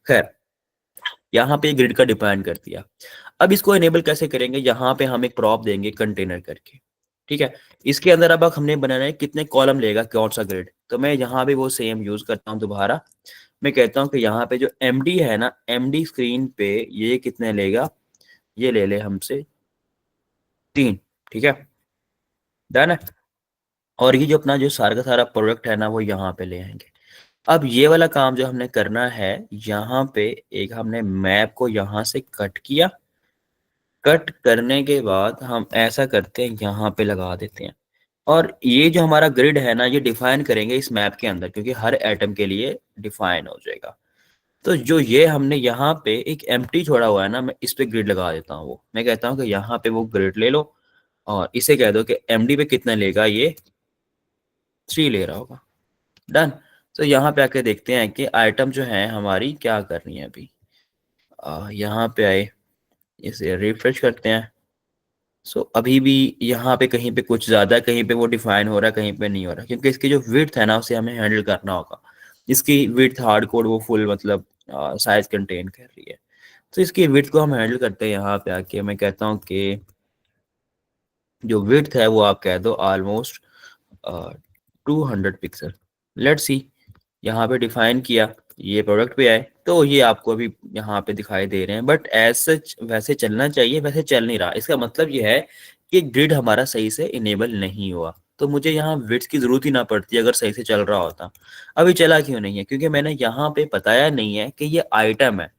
खैर, यहाँ पे ग्रिड का डिफाइन कर दिया। अब इसको इनेबल कैसे करेंगे, यहाँ पे हम एक प्रॉप देंगे कंटेनर करके, ठीक है। इसके अंदर अब हमने बनाना है कितने कॉलम लेगा कौन सा ग्रिड। तो मैं यहाँ पे वो सेम यूज करता हूँ दोबारा। मैं कहता हूँ कि यहाँ पे जो एमडी है ना, एमडी स्क्रीन पे ये कितने लेगा, ये ले ले हमसे 3, ठीक है। डन है। और ये जो अपना जो सारा का सारा प्रोडक्ट है ना वो यहाँ पे ले आएंगे। अब ये वाला काम जो हमने करना है, यहाँ पे एक हमने मैप को यहाँ से कट किया। कट करने के बाद हम ऐसा करते हैं यहाँ पे लगा देते हैं। और ये जो हमारा ग्रिड है ना ये डिफाइन करेंगे इस मैप के अंदर, क्योंकि हर एटम के लिए डिफाइन हो जाएगा। तो जो ये हमने यहाँ पे एक एम्प्टी छोड़ा हुआ है ना, मैं इस पे ग्रिड लगा देता हूँ। वो मैं कहता हूँ कि यहाँ पे वो ग्रिड ले लो और इसे कह दो कि एमडी पे कितना लेगा, ये 3 ले रहा होगा। डन। तो यहाँ पे आके देखते हैं कि आइटम जो है हमारी क्या कर रही है अभी। यहाँ पे आए, इसे रिफ्रेश करते हैं। सो अभी भी यहाँ पे कहीं पे कुछ ज्यादा, कहीं पे वो डिफाइन हो रहा है, कहीं पे नहीं हो रहा, क्योंकि इसकी जो विड्थ है ना उसे हमें हैंडल करना होगा। इसकी विड्थ हार्ड कोड वो फुल मतलब साइज कंटेन कर रही है। तो इसकी विड्थ को हम हैंडल करते हैं। यहाँ पे आके मैं कहता हूँ कि जो विड्थ है वो आप कह दो ऑलमोस्ट 200 पिक्सल। लेट्स सी, यहाँ पे डिफाइन किया, ये प्रोडक्ट पे आए तो ये आपको अभी यहाँ पे दिखाई दे रहे हैं, बट एज सच वैसे चलना चाहिए, वैसे चल नहीं रहा। इसका मतलब ये है कि ग्रिड हमारा सही से इनेबल नहीं हुआ। तो मुझे यहाँ विड्थ की जरूरत ही ना पड़ती अगर सही से चल रहा होता। अभी चला क्यों नहीं है, क्योंकि मैंने यहाँ पे बताया नहीं है कि ये आइटम है।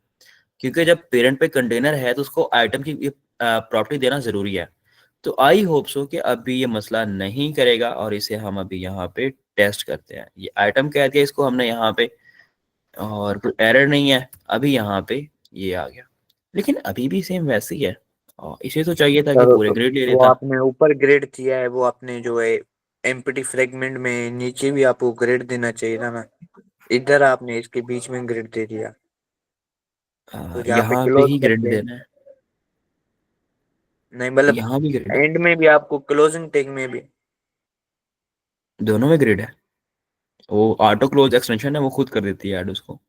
क्योंकि जब पेरेंट पे कंटेनर है तो उसको आइटम की प्रॉपर्टी देना जरूरी है। तो आई होप सो कि अभी ये मसला नहीं करेगा और इसे हम अभी यहाँ पे टेस्ट करते हैं। ये आइटम कह दिया इसको हमने यहाँ पे और कोई एरर नहीं है। अभी यहाँ पे ये आ गया, लेकिन अभी भी सेम वैसे ही है। और इसे तो चाहिए था कि सर पूरे ग्रेड ले वो लेता। आपने ऊपर ग्रेड किया है, वो आपने जो है एम्प्टी फ्रेगमेंट में नीचे भी आपको ग्रेड देना चाहिए था ना। इधर आपने इसके बीच में ग्रेड दे दिया, तो जहाँ पे यहाँ पे क्लोज ही ग्रेड करते हैं, देना है, नहीं मतलब यहाँ भी ग्रेड है, एंड में भी आपको क्लोजिंग टैग में भी। दोनों में ग्रेड है। वो ऑटो क्लोज एक्सटेंशन है, वो खुद कर देती है ऐड उसको।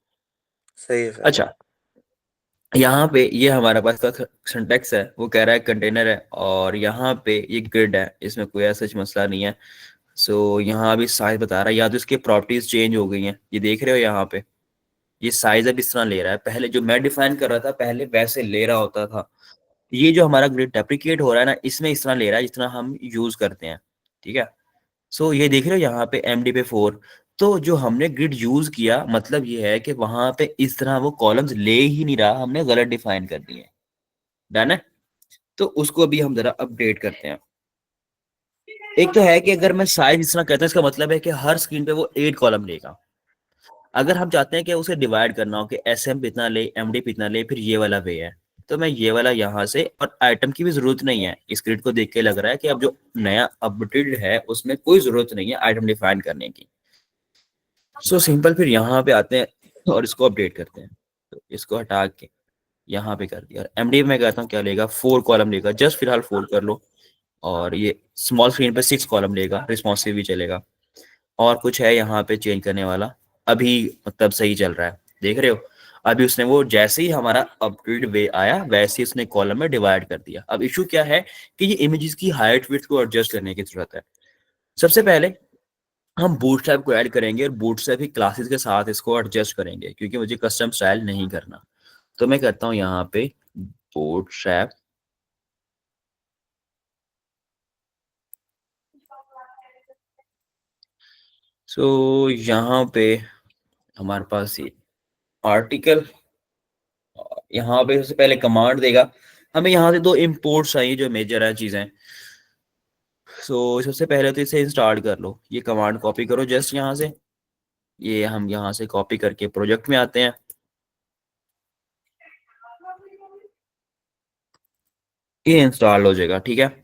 सही है सर। अच्छा, यहाँ पे ये हमारे पास का सिंटेक्स है, वो कह रहा है कंटेनर है और यहाँ पे ये ग्रिड है, इसमें कोई ऐसा मसला नहीं है। सो यहाँ भी साइज बता रहा है, या तो इसकी प्रॉपर्टीज चेंज हो गई हैं, ये देख रहे हो यहाँ पे ये साइज अब इस तरह ले रहा है। पहले जो मैं डिफाइन कर रहा था पहले वैसे ले रहा होता था। ये जो हमारा ग्रिड डेप्रिकेट हो रहा है ना, इसमें इस तरह ले रहा है जितना हम यूज करते हैं, ठीक है। सो ये देख रहे हो यहाँ पे एमडी पे 4। तो जो हमने ग्रिड यूज किया मतलब ये है कि वहां पे इस तरह वो कॉलम्स ले ही नहीं रहा, हमने गलत डिफाइन कर दिए। डन है। तो उसको अभी हम जरा अपडेट करते हैं। एक तो है कि अगर मैं साइज इतना कहता हूँ, इसका मतलब है कि हर स्क्रीन पे वो 8 कॉलम लेगा। अगर हम चाहते हैं कि उसे डिवाइड करना हो कि एसएम पे इतना ले, एमडी पे इतना ले, फिर ये वाला वे है, तो मैं ये वाला यहाँ से, और आइटम की भी जरूरत नहीं है। इस ग्रिड को देख के लग रहा है कि अब जो नया अपडेट है उसमें कोई जरूरत नहीं है आइटम डिफाइन करने की। सो सिंपल, फिर यहाँ पे आते हैं और इसको अपडेट करते हैं। तो इसको हटा के यहाँ पे कर दिया। एमडी में कहता हूँ क्या लेगा, 4 कॉलम लेगा, जस्ट फिलहाल 4 कर लो। और ये स्मॉल स्क्रीन पे 6 कॉलम लेगा, रिस्पॉन्सिव भी चलेगा। और कुछ है यहाँ पे चेंज करने वाला? अभी मतलब सही चल रहा है, देख रहे हो। अभी उसने वो जैसे ही हमारा अपडेट वे आया वैसे ही उसने कॉलम में डिवाइड कर दिया। अब इशू क्या है कि ये इमेजेस की हाइट विड्थ को एडजस्ट करने की जरूरत है। सबसे पहले हम बूटस्ट्रैप को ऐड करेंगे और बूटस्ट्रैप की क्लासेस के साथ इसको एडजस्ट करेंगे, क्योंकि मुझे कस्टम स्टाइल नहीं करना। तो मैं करता हूँ यहाँ पे बूटस्ट्रैप, सो यहाँ पे हमारे पास ये आर्टिकल, यहाँ पे सबसे पहले कमांड देगा। हमें यहाँ से 2 इंपोर्ट्स चाहिए जो मेजर है चीजें। सो सबसे पहले तो इसे इंस्टॉल कर लो, ये कमांड कॉपी करो जस्ट यहाँ से। ये हम यहाँ से कॉपी करके प्रोजेक्ट में आते हैं। ये इंस्टॉल हो जाएगा, ठीक है।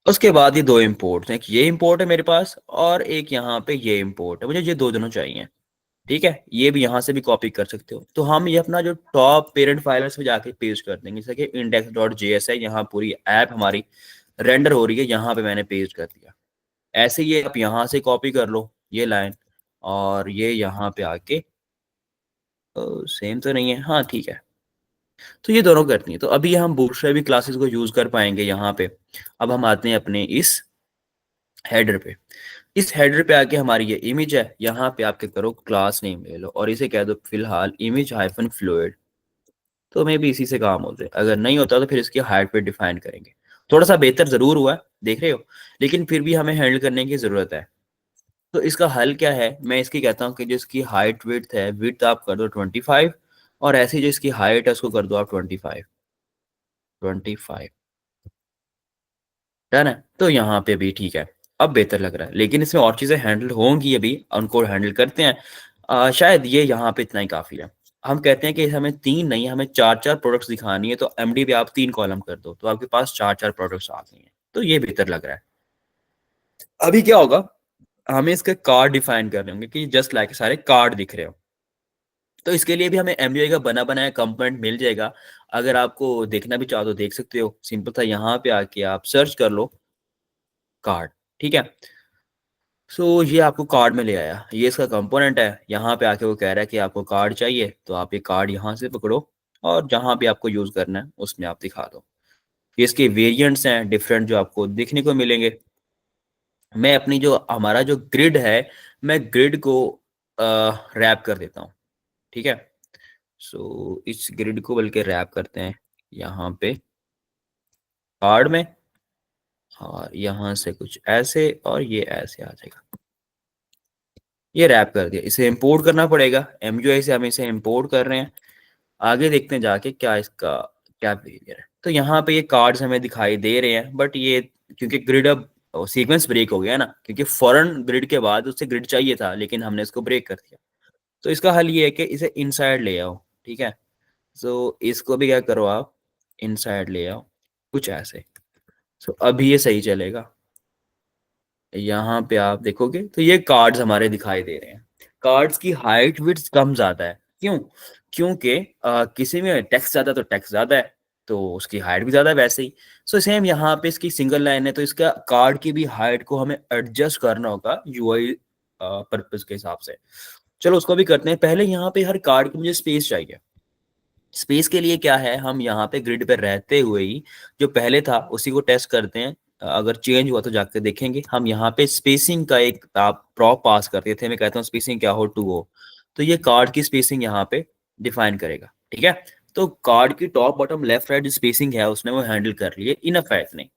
उसके बाद ये 2 इंपोर्ट हैं, एक ये इंपोर्ट है मेरे पास और एक यहाँ पे ये इंपोर्ट है। मुझे ये दोनों चाहिए, ठीक है। ये भी यहाँ से भी कॉपी कर सकते हो। तो हम ये अपना जो टॉप पेरेंट फाइल है उसमें जाके पेस्ट कर देंगे, जैसे कि index.js है, यहाँ पूरी ऐप हमारी रेंडर हो रही है, यहाँ पे मैंने पेस्ट कर दिया। ऐसे ये आप यहाँ से कॉपी कर लो ये लाइन, और ये यहाँ पे आके सेम तो नहीं है, हाँ ठीक है। तो ये दोनों करनी है। तो अभी हम बूटस्ट्रैप भी क्लासेस को यूज कर पाएंगे यहाँ पे। अब हम आते हैं अपने इस हेडर पे। इस हेडर पे आके हमारी ये इमेज है, यहाँ पे आपके करो क्लास नेम ले लो और इसे कह दो फिलहाल इमेज हाइफन फ्लूइड। तो मे भी इसी से काम हो जाए। अगर नहीं होता तो फिर इसकी हाइट पे डिफाइन करेंगे। थोड़ा सा बेहतर जरूर हुआ है, देख रहे हो, लेकिन फिर भी हमें हैंडल करने की जरूरत है। तो इसका हल क्या है, मैं इसकी कहता हूँ कि जो इसकी हाइट विड्थ है, विड्थ आप कर दो 25, और ऐसी जो इसकी हाइट है उसको कर दो आप 25। डन है। तो यहाँ पे भी ठीक है, अब बेहतर लग रहा है। लेकिन इसमें और चीजें हैंडल होंगी, अभी उनको हैंडल करते हैं। शायद ये यहाँ पे इतना ही काफी है। हम कहते हैं कि हमें 3 नहीं, हमें 4 प्रोडक्ट्स दिखानी है। तो एमडी पे आप 3 कॉलम कर दो, तो आपके पास 4 प्रोडक्ट्स आ गई हैं। तो ये बेहतर लग रहा है। अभी क्या होगा, हमें इसके कार्ड डिफाइन करने होंगे कि जस्ट लाइक सारे कार्ड दिख रहे हो। तो इसके लिए भी हमें एमबीआई का बना बनाया कंपोनेंट मिल जाएगा। अगर आपको देखना भी चाहो तो देख सकते हो। सिंपल था, यहाँ पे आके आप सर्च कर लो कार्ड, ठीक है। सो ये आपको कार्ड में ले आया, ये इसका कंपोनेंट है। यहाँ पे आके वो कह रहा है कि आपको कार्ड चाहिए, तो आप ये कार्ड यहाँ से पकड़ो और जहाँ भी आपको यूज करना है उसमें आप दिखा दो। ये इसके वेरिएंट्स हैं डिफरेंट जो आपको देखने को मिलेंगे। मैं अपनी जो हमारा जो ग्रिड है, मैं ग्रिड को रैप कर देता हूँ, ठीक है। सो इस ग्रिड को बल्कि रैप करते हैं यहाँ पे कार्ड में, और यहाँ से कुछ ऐसे और ये ऐसे आ जाएगा। ये रैप कर दिया। इसे इंपोर्ट करना पड़ेगा, एमयूआई से हम इसे इंपोर्ट कर रहे हैं। आगे देखते हैं जाके क्या इसका क्या बिहेवियर है। तो यहाँ पे ये कार्ड्स हमें दिखाई दे रहे हैं, बट ये क्योंकि ग्रिड अब सीक्वेंस ब्रेक हो गया ना, क्योंकि फॉरन ग्रिड के बाद उससे ग्रिड चाहिए था लेकिन हमने इसको ब्रेक कर दिया। तो इसका हल ये है कि इसे इनसाइड ले आओ, ठीक है। सो इसको भी क्या करो आप, इनसाइड ले आओ कुछ ऐसे। सो अभी ये सही चलेगा। यहाँ पे आप देखोगे तो ये कार्ड्स हमारे दिखाई दे रहे हैं। कार्ड्स की हाइट विड्थ कम ज्यादा है, क्यों? क्योंकि किसी में टेक्स्ट ज्यादा तो टेक्स्ट ज्यादा है, तो उसकी हाइट भी ज्यादा है वैसे ही। सो सेम यहाँ पे इसकी सिंगल लाइन है, तो इसका कार्ड की भी हाइट को हमें एडजस्ट करना होगा यूआई पर्पस के हिसाब से। चलो उसको भी करते हैं। पहले यहाँ पे हर कार्ड की मुझे स्पेस चाहिए। स्पेस के लिए क्या है, हम यहाँ पे ग्रिड पे रहते हुए ही जो पहले था उसी को टेस्ट करते हैं। अगर चेंज हुआ तो जाकर देखेंगे। हम यहाँ पे स्पेसिंग का एक प्रॉप पास करते थे, मैं कहता हूँ स्पेसिंग क्या हो, 2 हो। तो ये कार्ड की स्पेसिंग यहाँ पे डिफाइन करेगा, ठीक है। तो कार्ड की टॉप बॉटम लेफ्ट राइट जो स्पेसिंग है उसने वो हैंडल कर लिए, इनफ है इतने।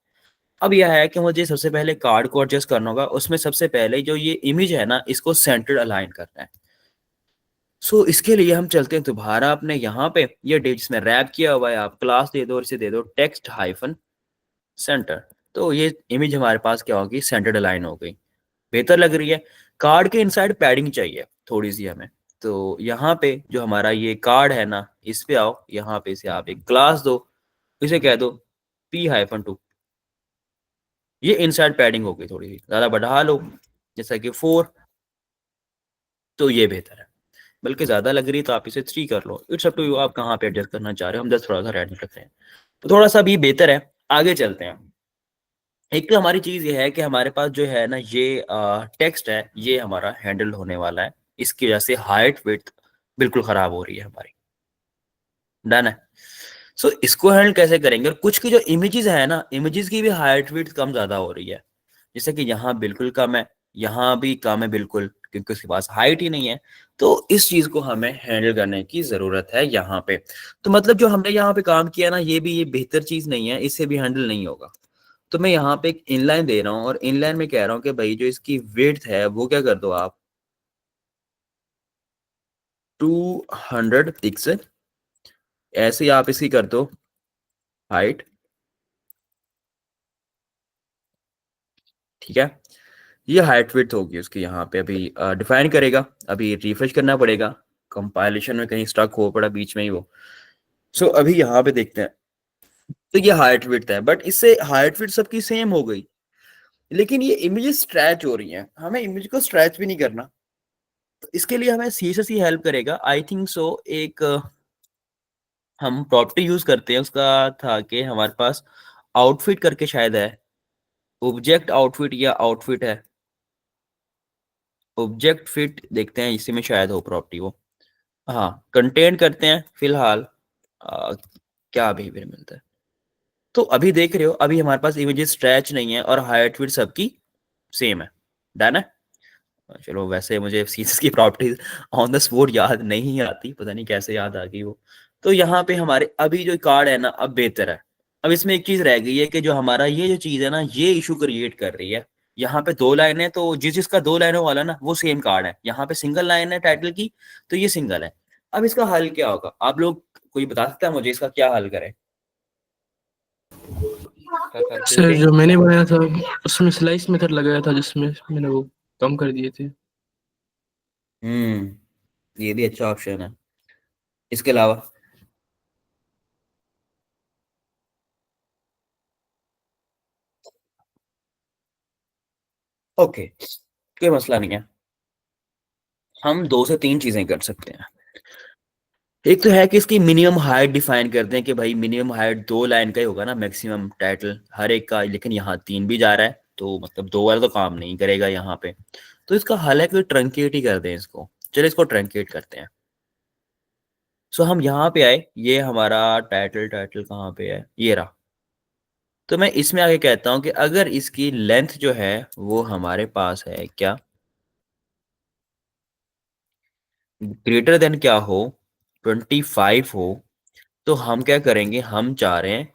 अब यह है कि मुझे सबसे पहले कार्ड को एडजस्ट करना होगा। उसमें सबसे पहले जो ये इमेज है ना, इसको सेंटर्ड अलाइन करना है। सो इसके लिए हम चलते हैं दोबारा अपने यहाँ पे, ये जिसमें रैप किया हुआ है, आप क्लास दे दो और इसे दे दो टेक्स्ट हाइफन सेंटर। तो ये इमेज हमारे पास क्या होगी, सेंटर्ड अलाइन हो गई, बेहतर लग रही है। कार्ड के इनसाइड पैडिंग चाहिए थोड़ी सी हमें। तो यहाँ पे जो हमारा ये कार्ड है ना, इस पे आओ, यहाँ पे इसे आप एक क्लास दो, इसे कह दो p-2। ये इनसाइड पैडिंग हो गई, थोड़ी सी ज्यादा बढ़ा लो, जैसा कि 4, तो ये बेहतर है। बल्कि ज्यादा लग रही है तो आप इसे 3 कर लो, इट्स अप टू यू, आप कहाँ पे एडजस्ट करना चाह रहे हो। हम 10 थोड़ा सा रेड रख रहे हैं, तो थोड़ा सा भी बेहतर है। आगे चलते हैं। एक तो हमारी चीज ये है कि हमारे पास जो है ना, ये टेक्स्ट है, ये हमारा हैंडल होने वाला है। इसकी वजह से हाइट विड्थ बिल्कुल खराब हो रही है हमारी। डन है। सो इसको हैंडल कैसे करेंगे। और कुछ की जो इमेजेस है ना, इमेजेस की भी हाइट विड्थ कम ज्यादा हो रही है। जैसे कि यहाँ बिल्कुल कम है, यहाँ भी कम है बिल्कुल, क्योंकि उसके पास हाइट ही नहीं है। तो इस चीज को हमें हैंडल करने की जरूरत है यहाँ पे। तो मतलब जो हमने यहाँ पे काम किया ना, ये बेहतर चीज नहीं है, इससे भी हैंडल नहीं होगा। तो मैं यहाँ पे एक इनलाइन दे रहा हूँ और इनलाइन में कह रहा हूँ कि भाई जो इसकी विड्थ है वो क्या कर दो आप, 200 पिक्सल। ऐसे ही आप इसकी कर दो हाइट, ठीक है। ये हाइट विड्थ होगी उसकी, यहाँ पे अभी डिफाइन करेगा, अभी रिफ्रेश करना पड़ेगा, कंपाइलेशन में कहीं स्टक हो पड़ा बीच में ही वो। सो अभी यहाँ पे देखते हैं। तो ये हाइट विड्थ है, बट इससे हाइट विड्थ सबकी सेम हो गई, लेकिन ये इमेजेस स्ट्रेच हो रही हैं। हमें इमेज को स्ट्रेच भी नहीं करना, तो इसके लिए हमें सी से सी हेल्प करेगा, आई थिंक सो। एक हम प्रॉपर्टी यूज करते हैं, उसका था कि हमारे पास आउटफिट करके शायद है, ऑब्जेक्ट आउटफिट या आउटफिट है, ऑब्जेक्ट फिट देखते हैं, इसी में शायद हो प्रॉपर्टी वो। हाँ, कंटेंट करते हैं फिलहाल। आ, क्या बिहेवियर मिलता है। तो अभी देख रहे हो, अभी हमारे पास इमेजेस स्ट्रेच नहीं है और हाइट विड्थ सबकी सेम है। डन है। चलो, वैसे मुझे सीरीज की प्रॉपर्टीज ऑन द स्पॉट याद नहीं आती, पता नहीं कैसे याद आ गई वो। तो यहाँ पे हमारे अभी जो कार्ड है ना, अब बेहतर है। अब इसमें एक चीज रह गई है कि जो हमारा ये जो चीज है ना, ये इशू क्रिएट कर रही है। यहाँ पे 2 लाइन है, तो जिसका 2 लाइनों वाला ना, वो सेम कार्ड है। यहाँ पे सिंगल लाइन है टाइटल की, तो ये सिंगल है। अब इसका हल क्या होगा, आप लोग कोई बता सकता है मुझे इसका क्या हल करें। सर जो मैंने बनाया था उसमें स्लाइस मेथड लगाया था, जिसमें मैंने वो कम कर दिए थे। ये भी अच्छा ऑप्शन है। इसके अलावा ओके, कोई मसला नहीं है। हम 2 से 3 चीजें कर सकते हैं। एक तो है कि इसकी मिनिमम हाइट डिफाइन करते हैं कि भाई मिनिमम हाइट 2 लाइन का ही होगा ना, मैक्सिमम टाइटल हर एक का। लेकिन यहाँ 3 भी जा रहा है, तो मतलब 2 वाला तो काम नहीं करेगा यहाँ पे। तो इसका हल है कि ट्रंकेट ही कर दें इसको। चलो, इसको ट्रंकेट करते हैं। सो हम यहाँ पे आए, ये हमारा टाइटल, टाइटल कहाँ पे है, ये रहा। तो मैं इसमें आगे कहता हूँ कि अगर इसकी लेंथ जो है वो हमारे पास है क्या, ग्रेटर देन क्या हो, 25 हो, तो हम क्या करेंगे, हम चाह रहे हैं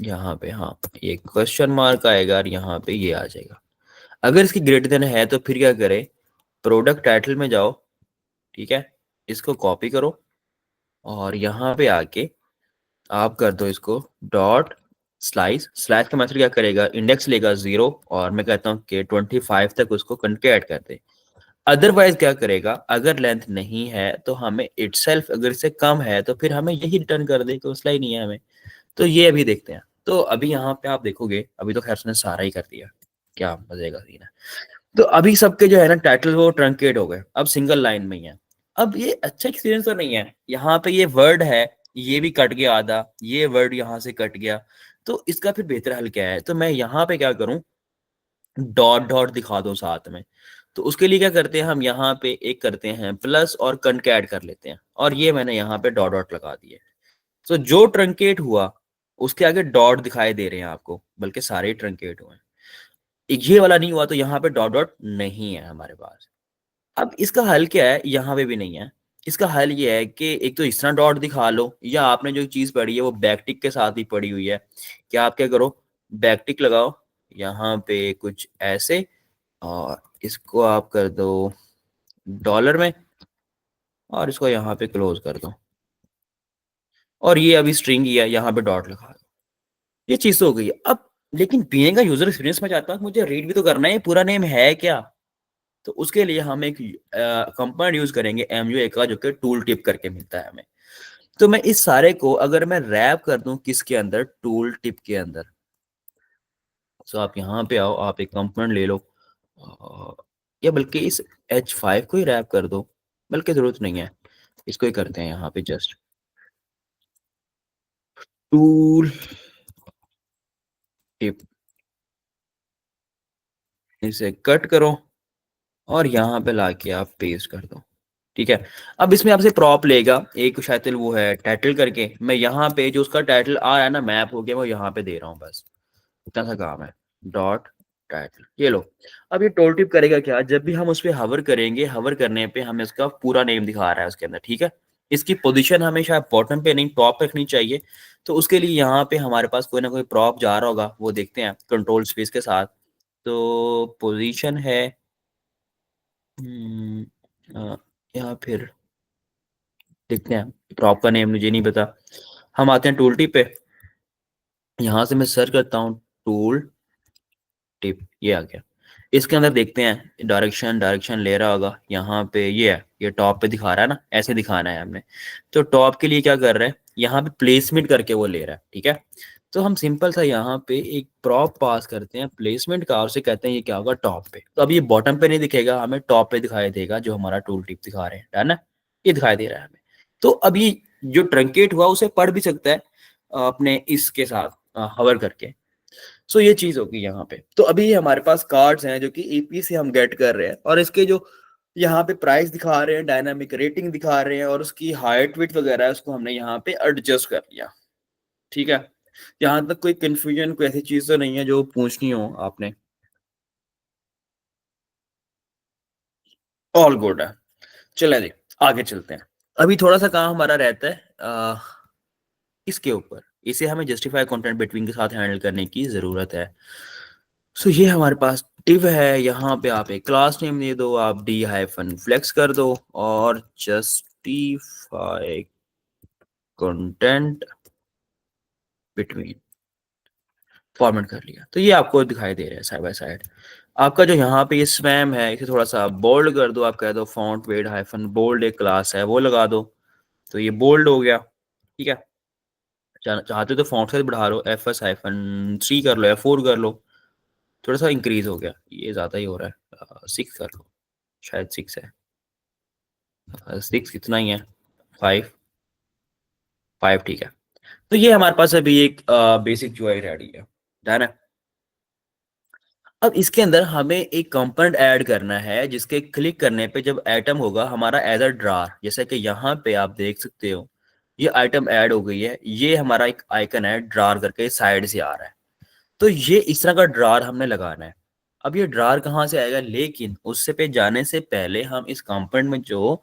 यहाँ पे, हाँ, ये क्वेश्चन मार्क आएगा और यहाँ पे ये आ जाएगा। अगर इसकी ग्रेटर देन है तो फिर क्या करें, प्रोडक्ट टाइटल में जाओ, ठीक है, इसको कॉपी करो और यहाँ पे आके आप कर दो इसको डॉट स्लाइस। स्लाइस का मेथड क्या करेगा, इंडेक्स लेगा 0 और मैं कहता हूँ कि 25 तक उसको कंकेट कर दे। अदरवाइज क्या करेगा, अगर लेंथ नहीं है तो हमें इटसेल्फ, अगर इससे कम है तो फिर हमें यही रिटर्न कर दे कि मसला ही नहीं है हमें। तो ये अभी देखते हैं। तो अभी यहाँ पे आप देखोगे, अभी तो खैर उसने सारा ही कर दिया, क्या मजे का सीन है। तो अभी सबके जो है ना टाइटल वो ट्रंकेट हो गए, अब सिंगल लाइन में ही है। अब ये अच्छा एक्सपीरियंस तो नहीं है। यहाँ पे ये वर्ड है, ये भी कट गया आधा, ये वर्ड यहाँ से कट गया। तो इसका फिर बेहतर हल क्या है, तो मैं यहाँ पे क्या करूँ, डॉट डॉट दिखा दो साथ में। तो उसके लिए क्या करते हैं, हम यहाँ पे एक करते हैं प्लस और कंकेट कर लेते हैं, और ये मैंने यहाँ पे डॉट डॉट लगा दिए। तो जो ट्रंकेट हुआ उसके आगे डॉट दिखाई दे रहे हैं आपको, बल्कि सारे ट्रंकेट हुए हैं। ये वाला नहीं हुआ तो यहाँ पे डॉट डॉट नहीं है हमारे पास। अब इसका हल क्या है, यहाँ पे भी नहीं है, इसका हल ये है कि एक तो इस तरह डॉट दिखा लो, या आपने जो चीज़ पढ़ी है वो बैकटिक के साथ ही पढ़ी हुई है, कि आप क्या करो, बैकटिक लगाओ यहाँ पे कुछ ऐसे, और इसको आप कर दो डॉलर में, और इसको यहाँ पे क्लोज कर दो, और ये अभी स्ट्रिंग ही है, यहाँ पे डॉट लगा दो। ये चीज़ तो हो गई है। अब लेकिन बीइंग का यूजर एक्सपीरियंस में चाहता हूँ, मुझे रीड भी तो करना है, पूरा नेम है क्या। तो उसके लिए हम एक कंपोनेंट यूज करेंगे एमयूए का, जो कि टूल टिप करके मिलता है हमें। तो मैं इस सारे को अगर मैं रैप कर दूं किसके अंदर, टूल टिप के अंदर। सो आप यहाँ पे आओ, आप एक कंपोनेंट ले लो, या बल्कि इस H5 को ही रैप कर दो, बल्कि जरूरत नहीं है, इसको ही करते हैं यहाँ पे जस्ट टूल टिप, इसे कट करो और यहाँ पे लाके आप पेस्ट कर दो। ठीक है, अब इसमें आपसे प्रॉप लेगा एक, शायद वो है टाइटल करके, मैं यहाँ पे जो उसका टाइटल आ रहा है ना, मैप हो गया, वो यहाँ पे दे रहा हूँ, बस इतना सा काम है, डॉट टाइटल, ये लो। अब ये टोल टिप करेगा क्या, जब भी हम उस पर हवर करेंगे, हवर करने पे हमें इसका पूरा नेम दिखा रहा है उसके अंदर। ठीक है, इसकी पोजीशन हमेशा बॉटम पे नहीं टॉप पे रखनी चाहिए। तो उसके लिए यहाँ पे हमारे पास कोई ना कोई प्रॉप जा रहा होगा, वो देखते हैं कंट्रोल स्पेस के साथ। तो पोजीशन है या फिर देखते हैं, प्रॉप का नेम मुझे नहीं पता। हम आते हैं टूल टिप पे, यहाँ से मैं सर्च करता हूँ टूल टिप, ये आ गया। इसके अंदर देखते हैं डायरेक्शन, डायरेक्शन ले रहा होगा, यहाँ पे ये है, ये टॉप पे दिखा रहा है ना, ऐसे दिखाना है हमने। तो टॉप के लिए क्या कर रहा है, यहाँ पे प्लेसमेंट करके वो ले रहा है। ठीक है, तो हम सिंपल सा यहाँ पे एक प्रॉप पास करते हैं प्लेसमेंट का, और उसे कहते हैं ये क्या होगा, टॉप पे। तो अब ये बॉटम पे नहीं दिखेगा, हमें टॉप पे दिखाई देगा, जो हमारा टूल टिप दिखा रहे हैं, है ना, ये दिखाई दे रहा है हमें। तो अब ये जो ट्रंकेट हुआ उसे पढ़ भी सकता है अपने इसके साथ हवर करके। सो ये चीज होगी यहाँ पे। तो अभी हमारे पास कार्ड्स हैं जो कि ईपी से हम गेट कर रहे हैं, और इसके जो यहाँ पे प्राइस दिखा रहे हैं, डायनामिक रेटिंग दिखा रहे हैं, और उसकी हाइट विड्थ वगैरह है, उसको हमने यहाँ पे एडजस्ट कर लिया। ठीक है, यहाँ तक कोई कंफ्यूजन, कोई ऐसी चीज तो नहीं है जो पूछनी हो आपने, ऑल गुड है। चले जी, आगे चलते हैं। अभी थोड़ा सा काम हमारा रहता है इसके ऊपर, इसे हमें जस्टिफाई कंटेंट बिटवीन के साथ हैंडल करने की जरूरत है। सो ये हमारे पास div है, यहाँ पे आप एक क्लास नेम दे दो, आप d हाइफन फ्लेक्स कर दो, और जस्टिफाई कंटेंट बिटवीन फॉर्मेट कर लिया। तो ये आपको दिखाई दे रहा है साइड बाय साइड। आपका जो यहाँ पे ये स्पैम है, इसे थोड़ा सा बोल्ड कर दो, आप कह दो फॉन्ट वेट हाइफन बोल्ड, एक क्लास है वो लगा दो, तो ये बोल्ड हो गया। ठीक है, चाहते हो तो फॉन्ट साइज बढ़ा लो, fs हाइफन 3 कर लो या 4 कर लो, थोड़ा सा इंक्रीज हो गया, ये ज्यादा ही हो रहा है, 6 कर लो, शायद 6 है, 6 कितना ही है, 5, 5 ठीक है। तो ये हमारे पास अभी एक बेसिक यूआई रेडी है, डन है। अब इसके अंदर हमें एक कंपोनेंट ऐड करना है, जिसके क्लिक करने पे जब आइटम होगा हमारा एज अ ड्रार, जैसे कि यहाँ पे आप देख सकते हो ये आइटम ऐड हो गई है, ये हमारा एक आइकन है ड्रार करके साइड से आ रहा है। तो ये इस तरह का ड्रार हमने लगाना है। अब ये ड्रार कहाँ से आएगा, लेकिन उससे पे जाने से पहले हम इस कंपोनेंट में जो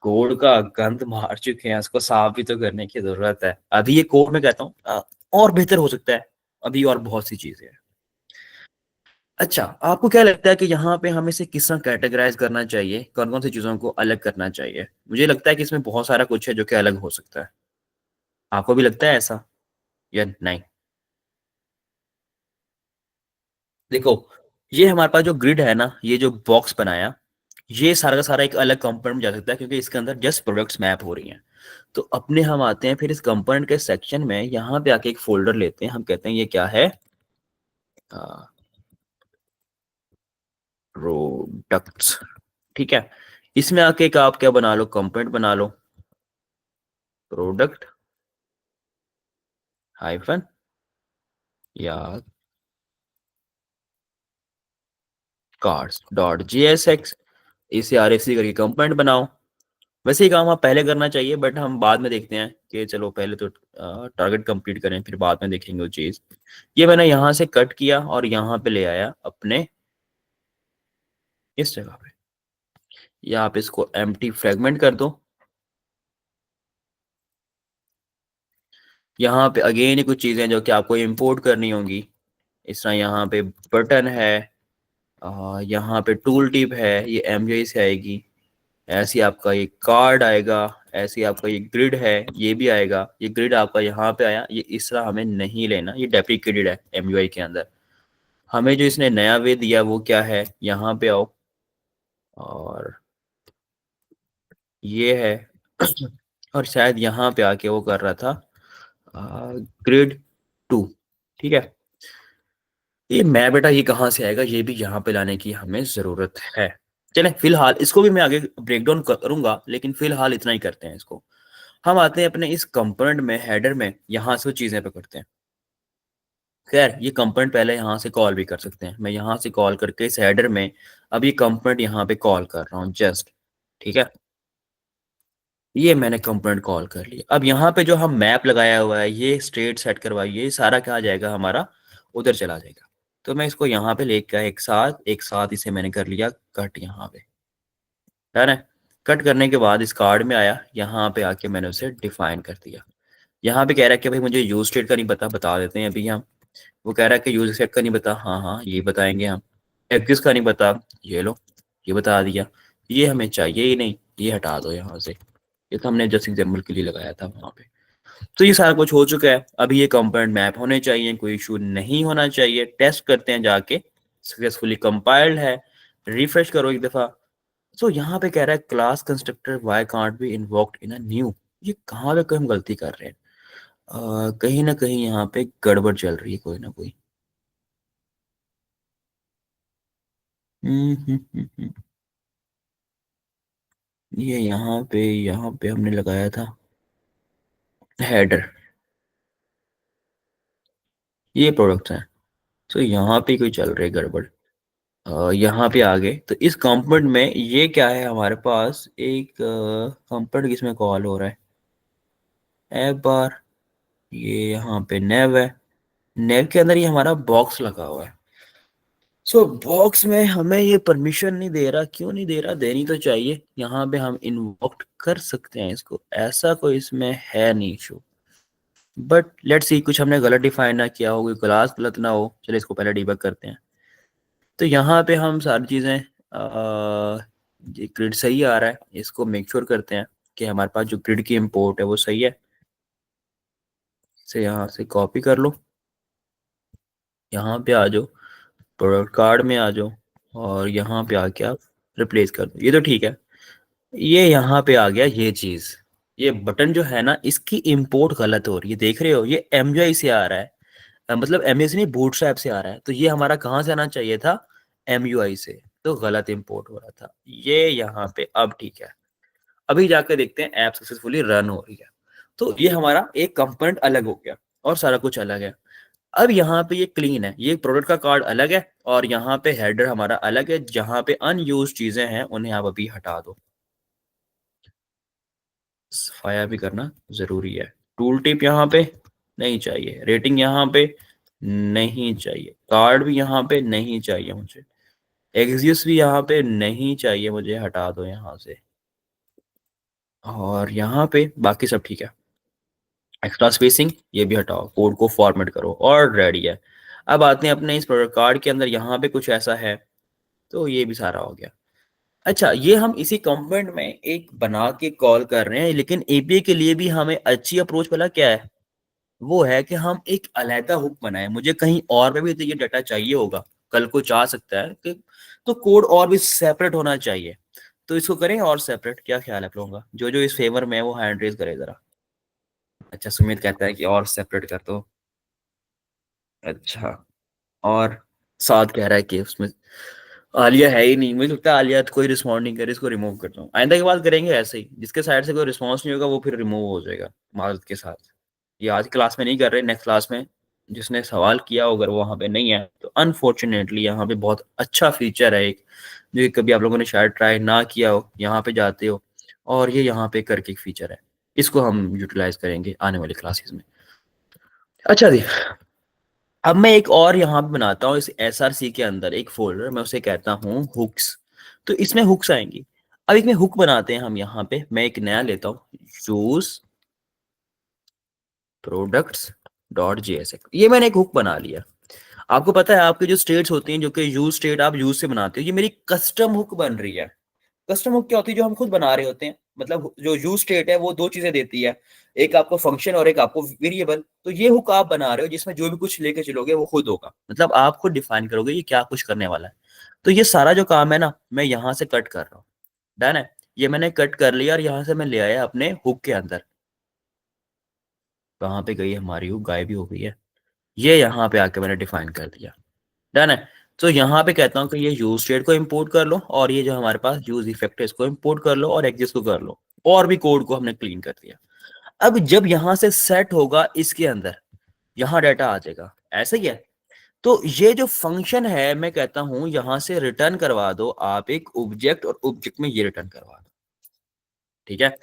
कोड का गंद मार चुके हैं उसको साफ भी तो करने की जरूरत है। अभी ये कोड मैं कहता हूँ और बेहतर हो सकता है, अभी और बहुत सी चीजें हैं। अच्छा, आपको क्या लगता है कि यहाँ पे हमें इसे किस तरह कैटेगराइज करना चाहिए, कौन कौन सी चीजों को अलग करना चाहिए। मुझे लगता है कि इसमें बहुत सारा कुछ है जो कि अलग हो सकता है, आपको भी लगता है ऐसा या नहीं। देखो, ये हमारे पास जो ग्रिड है ना, ये जो बॉक्स बनाया, ये सारा का सारा एक अलग कंपोनेंट में जा सकता है, क्योंकि इसके अंदर जस्ट प्रोडक्ट्स मैप हो रही हैं। तो अपने हम आते हैं फिर इस कंपोनेंट के सेक्शन में, यहाँ पे आके एक फोल्डर लेते हैं, हम कहते हैं ये क्या है, प्रोडक्ट्स। ठीक है, इसमें आके एक आप क्या बना लो, कंपोनेंट बना लो, प्रोडक्ट हाइफन या कार्ड्स डॉट jsx, इसे RFC करके कंपोनेंट बनाओ। वैसे ही काम आप पहले करना चाहिए, बट हम बाद में देखते हैं कि चलो पहले तो टारगेट कंप्लीट करें, फिर बाद में देखेंगे वो चीज। ये मैंने यहाँ से कट किया और यहाँ पे ले आया अपने इस जगह पे, या आप इसको एम्प्टी फ्रेगमेंट कर दो, यहाँ पे अगेन कुछ चीज़ें जो कि आपको इंपोर्ट करनी होंगी, इस तरह यहाँ पे बटन है, यहाँ पे टूल टिप है, ये एमजीआई से आएगी। ऐसे आपका ये कार्ड आएगा, ऐसे आपका ये ग्रिड है, ये भी आएगा। ये ग्रिड आपका यहाँ पे आया, ये इस तरह हमें नहीं लेना, ये डेप्रिकेटेड है एमयूआई के अंदर। हमें जो इसने नया वे दिया वो क्या है, यहाँ पे आओ और ये है और शायद यहाँ पे आके वो कर रहा था ग्रिड 2, ठीक है। ये मैं बेटा ये कहाँ से आएगा, ये भी यहाँ पे लाने की हमें जरूरत है। चले फिलहाल इसको भी मैं आगे ब्रेक डाउन करूंगा, लेकिन फिलहाल इतना ही करते हैं इसको। हम आते हैं अपने इस कंपोनेंट में, हेडर में, यहाँ से चीजें पे करते हैं। खैर ये कंपोनेंट पहले यहाँ से कॉल भी कर सकते हैं। मैं यहाँ से कॉल करके इस हेडर में अब ये कंपोनेंट यहाँ पे कॉल कर रहा हूँ जस्ट, ठीक है। ये मैंने कंपोनेंट कॉल कर लिया। अब यहाँ पे जो हम मैप लगाया हुआ है, ये स्टेट सेट करवाइए, सारा क्या आ जाएगा हमारा, उधर चला जाएगा। तो मैं इसको यहाँ पे लेकर एक साथ इसे मैंने कर लिया कट यहाँ पे, है ना। कट करने के बाद इस कार्ड में आया, यहाँ पे आके मैंने उसे डिफाइन कर दिया। यहाँ पे कह रहा है कि भाई मुझे यूज स्टेट का नहीं पता, बता देते हैं अभी हम। वो कह रहा है कि यूज स्टेट का नहीं पता, हाँ हाँ ये बताएंगे हम। एग्जिस्ट का नहीं पता, ये लो ये बता दिया। ये हमें चाहिए ही नहीं, ये हटा दो यहाँ से। ये तो हमने जस्ट एग्जाम्पल के लिए लगाया था वहाँ पे। तो ये सारा कुछ हो चुका है। अभी ये कंपोनेंट मैप होने चाहिए, कोई इशू नहीं होना चाहिए। टेस्ट करते हैं जाके, सक्सेसफुली कंपाइल्ड है। रिफ्रेश करो एक दफा। सो यहाँ पे कह रहा है class constructor why can't be invoked in a new. ये कहाँ पे कोई हम गलती कर रहे हैं, कहीं ना कहीं यहाँ पे गड़बड़ चल रही है कोई ना कोई। हम्म। ये यहाँ पे हमने लगाया था हेडर, ये प्रोडक्ट्स हैं। तो यहाँ पे कोई चल रही है गड़बड़। यहाँ पे आ गए तो इस कंपोनेंट में ये क्या है, हमारे पास एक कंपोनेंट जिसमें कॉल हो रहा है ऐप बार। ये यहाँ पे नेव है, नेव के अंदर ये हमारा बॉक्स लगा हुआ है। सो बॉक्स में हमें ये परमिशन नहीं दे रहा, क्यों नहीं दे रहा, देनी तो चाहिए। यहाँ पे हम इन्वोक कर सकते हैं इसको, ऐसा कोई इसमें है नहीं इशू। बट लेट्स सी कुछ हमने गलत डिफाइन ना किया हो, कोई क्लास गलत ना हो। चलिए इसको पहले डिबग करते हैं। तो यहाँ पे हम सारी चीज़ें ये ग्रिड सही आ रहा है, इसको मेक श्योर करते हैं कि हमारे पास जो ग्रिड की इंपोर्ट है वो सही है। इसे यहाँ से कॉपी कर लो, यहाँ पे आ जाओ, प्रोडक्ट कार्ड में आ जाओ और यहाँ पे आके आप रिप्लेस कर दो। ये तो ठीक है। ये यहाँ पे आ गया ये चीज़, ये बटन जो है ना, इसकी इंपोर्ट गलत हो रही है, देख रहे हो। ये एमयूआई से आ रहा है, मतलब एमयूआई से नहीं, बूटस्ट्रैप से आ रहा है। तो ये हमारा कहाँ से आना चाहिए था, एमयूआई से। तो गलत इंपोर्ट हो रहा था ये यहाँ पे। अब ठीक है, अभी जाकर देखते हैं ऐप सक्सेसफुली रन हो रही है। तो ये हमारा एक कंपोनेंट अलग हो गया और सारा कुछ अलग है। अब यहाँ पे ये क्लीन है, ये प्रोडक्ट का कार्ड अलग है और यहाँ पे हेडर हमारा अलग है। जहाँ पे अनयूज चीजें हैं उन्हें आप अभी हटा दो, सफाया भी करना जरूरी है। टूल टिप यहाँ पे नहीं चाहिए, रेटिंग यहाँ पे नहीं चाहिए, कार्ड भी यहाँ पे नहीं चाहिए मुझे, एग्जिस्ट भी यहाँ पे नहीं चाहिए मुझे, हटा दो यहाँ से। और यहाँ पे बाकी सब ठीक है। एक्स्ट्रा स्पेसिंग ये भी हटाओ, कोड को फॉर्मेट करो और रेडी है। अब आते हैं अपने इस प्रोडक्ट कार्ड के अंदर, यहाँ पे कुछ ऐसा है तो ये भी सारा हो गया। अच्छा, ये हम इसी कंपोनेंट में एक बना के कॉल कर रहे हैं, लेकिन एपीआई के लिए भी हमें अच्छी अप्रोच पता क्या है, वो है कि हम एक अलहदा हुक बनाए। मुझे कहीं और पे भी तो ये डाटा चाहिए होगा, कल को चाह सकता है कि तो कोड और भी सेपरेट होना चाहिए। तो इसको करें और सेपरेट, क्या ख्याल है आप लोगों का? जो जो इस फेवर में है वो हैंड रेज करे जरा। अच्छा, सुमित कहता है कि और सेपरेट कर दो। अच्छा, और साथ कह रहा है कि उसमें आलिया है ही नहीं। मुझे लगता है आलिया तो कोई रिस्पॉन्ड नहीं करे, इसको रिमूव करता हूँ। आइंदा की बात करेंगे ऐसे ही, जिसके साइड से कोई रिस्पॉन्स नहीं होगा वो फिर रिमूव हो जाएगा माजरत के साथ। ये आज क्लास में नहीं कर रहे, नेक्स्ट क्लास में जिसने सवाल किया अगर वो वहाँ पे नहीं है तो अनफॉर्चुनेटली यहाँ पे बहुत अच्छा फीचर है एक, जो कि कभी आप लोगों ने शायद ट्राई ना किया हो। यहाँ पे जाते हो और ये यहाँ पे करके एक फीचर है, इसको हम यूटिलाइज करेंगे आने वाली क्लासेस में। अच्छा जी, अब मैं एक और यहाँ पे बनाता हूँ इस SRC के अंदर एक फोल्डर, मैं उसे कहता हूँ हुक्स। तो इसमें हुक्स आएंगी। अब एक में हुक बनाते हैं हम। यहाँ पे मैं एक नया लेता हूँ, यूज प्रोडक्ट्स डॉट JSX, ये मैंने एक हुक बना लिया। आपको पता है आपके जो स्टेट्स होती हैं जो कि यूज स्टेट आप यूज से बनाते हो, ये मेरी कस्टम हुक बन रही है। कस्टम हुक क्या होती है? जो हम खुद बना रहे होते हैं। मतलब जो यूज स्टेट है वो दो चीजें देती है, एक आपको फंक्शन और एक आपको वेरिएबल। तो ये हुक आप बना रहे हो जिसमें जो भी कुछ लेके चलोगे वो खुद होगा, मतलब आप खुद डिफाइन करोगे ये क्या कुछ करने वाला है। तो ये सारा जो काम है ना, मैं यहाँ से कट कर रहा हूँ। डन है, ये मैंने कट कर लिया और यहाँ से मैं ले आया अपने हुक के अंदर। कहाँ पे गई हमारी हुक? गायब ही हो गई है। ये यहाँ पे आके मैंने डिफाइन कर दिया। डन है। तो यहाँ पे कहता हूँ कि ये यूज स्टेट को इंपोर्ट कर लो और ये जो हमारे पास यूज इफेक्ट है इसको इंपोर्ट कर लो और एग्जिस्ट को कर लो, और भी कोड को हमने क्लीन कर दिया। अब जब यहाँ से सेट होगा इसके अंदर, यहाँ डाटा आ जाएगा, ऐसा ही है। तो ये जो फंक्शन है मैं कहता हूँ यहाँ से रिटर्न करवा दो आप एक ऑब्जेक्ट, और ऑब्जेक्ट में ये रिटर्न करवा दो। ठीक है,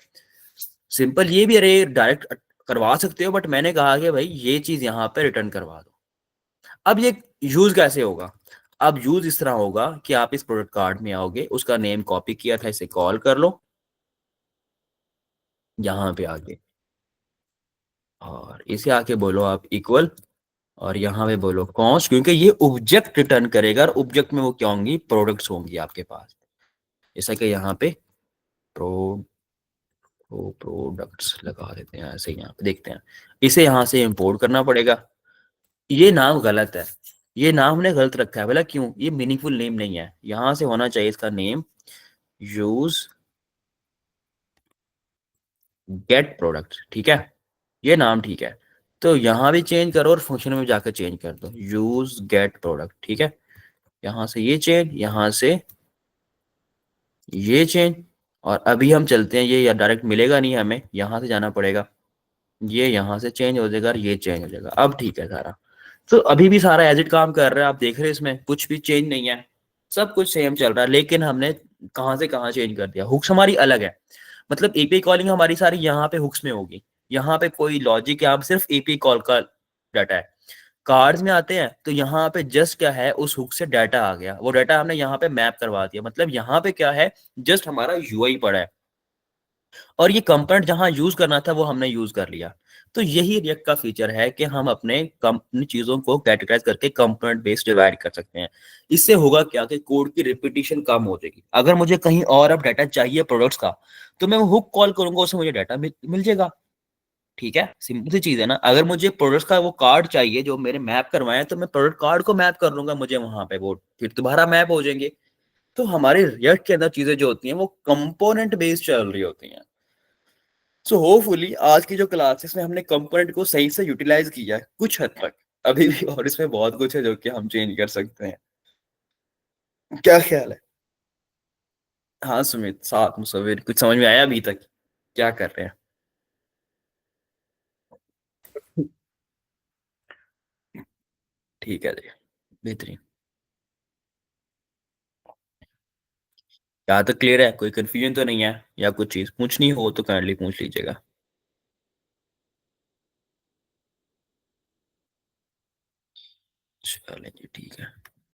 सिंपल। ये भी अरे डायरेक्ट करवा सकते हो, बट मैंने कहा कि भाई ये चीज यहाँ पे रिटर्न करवा दो। अब ये यूज कैसे होगा? अब यूज इस तरह होगा कि आप इस प्रोडक्ट कार्ड में आओगे, उसका नेम कॉपी किया था, इसे कॉल कर लो यहाँ पे आके, और इसे आके बोलो आप इक्वल, और यहाँ पे बोलो कॉस्ट, क्योंकि ये ऑब्जेक्ट रिटर्न करेगा और ऑब्जेक्ट में वो क्या होंगी? प्रोडक्ट्स होंगी आपके पास। जैसा कि यहाँ पे प्रोडक्ट्स लगा देते हैं, ऐसे यहाँ पे देखते हैं। इसे यहाँ से इंपोर्ट करना पड़ेगा। ये नाम गलत है, ये नाम हमने गलत रखा है। बोला क्यों? ये मीनिंगफुल नेम नहीं है, यहाँ से होना चाहिए इसका नेम यूज गेट प्रोडक्ट। ठीक है, ये नाम ठीक है। तो यहाँ भी चेंज करो और फंक्शन में जाकर चेंज कर दो यूज गेट प्रोडक्ट। ठीक है, यहाँ से ये चेंज, यहाँ से ये चेंज, और अभी हम चलते हैं। ये डायरेक्ट मिलेगा नहीं हमें, यहाँ से जाना पड़ेगा। ये यहाँ से चेंज हो जाएगा और ये चेंज हो जाएगा। अब ठीक है सारा। तो अभी भी सारा एज इट काम कर रहा है, आप देख रहे हैं इसमें कुछ भी चेंज नहीं है, सब कुछ सेम चल रहा है। लेकिन हमने कहाँ से कहाँ चेंज कर दिया? हुक्स हमारी अलग है, मतलब एपीआई कॉलिंग हमारी सारी यहाँ पे हुक्स में होगी। यहाँ पे कोई लॉजिक, यहाँ पे सिर्फ एपीआई कॉल का डाटा है। कार्ड्स में आते हैं तो यहाँ पे जस्ट क्या है, उस हुक से डाटा आ गया, वो डाटा हमने यहाँ पे मैप करवा दिया। मतलब यहाँ पे क्या है, जस्ट हमारा यूआई पड़ा है और ये कंपोनेंट जहां यूज करना था वो हमने यूज कर लिया। तो यही रिएक्ट का फीचर है कि हम अपनी चीजों को कैटेगराइज करके कंपोनेंट बेस्ड डिवाइड कर सकते हैं। इससे होगा क्या कि कोड की रिपीटिशन कम हो जाएगी। अगर मुझे कहीं और अब डाटा चाहिए प्रोडक्ट्स का, तो मैं हुक कॉल करूंगा, उसमें मुझे डाटा मिल जाएगा। ठीक है, सिंपल सी चीज है ना। अगर मुझे प्रोडक्ट्स का वो कार्ड चाहिए जो मेरे मैप करवाए, तो मैं प्रोडक्ट कार्ड को मैप कर लूंगा, मुझे वहां पे वो फिर दोबारा मैप हो जाएंगे। तो हमारे रिएक्ट के अंदर चीजें जो होती हैं वो कंपोनेंट बेस्ड चल रही होती हैं। सो होपफुली आज की जो क्लासेस में हमने कंपोनेंट को सही से यूटिलाइज किया है कुछ हद तक। अभी भी और इसमें बहुत कुछ है जो कि हम चेंज कर सकते हैं। क्या ख्याल है? हाँ सुमित, साथ मुसविर, कुछ समझ में आया अभी तक? क्या कर रहे हैं? ठीक है जी, बेहतरीन। यहाँ तक क्लियर है? कोई कंफ्यूजन तो नहीं है? या कुछ चीज पूछनी हो तो काइंडली पूछ लीजिएगा। चलें जी, ठीक है।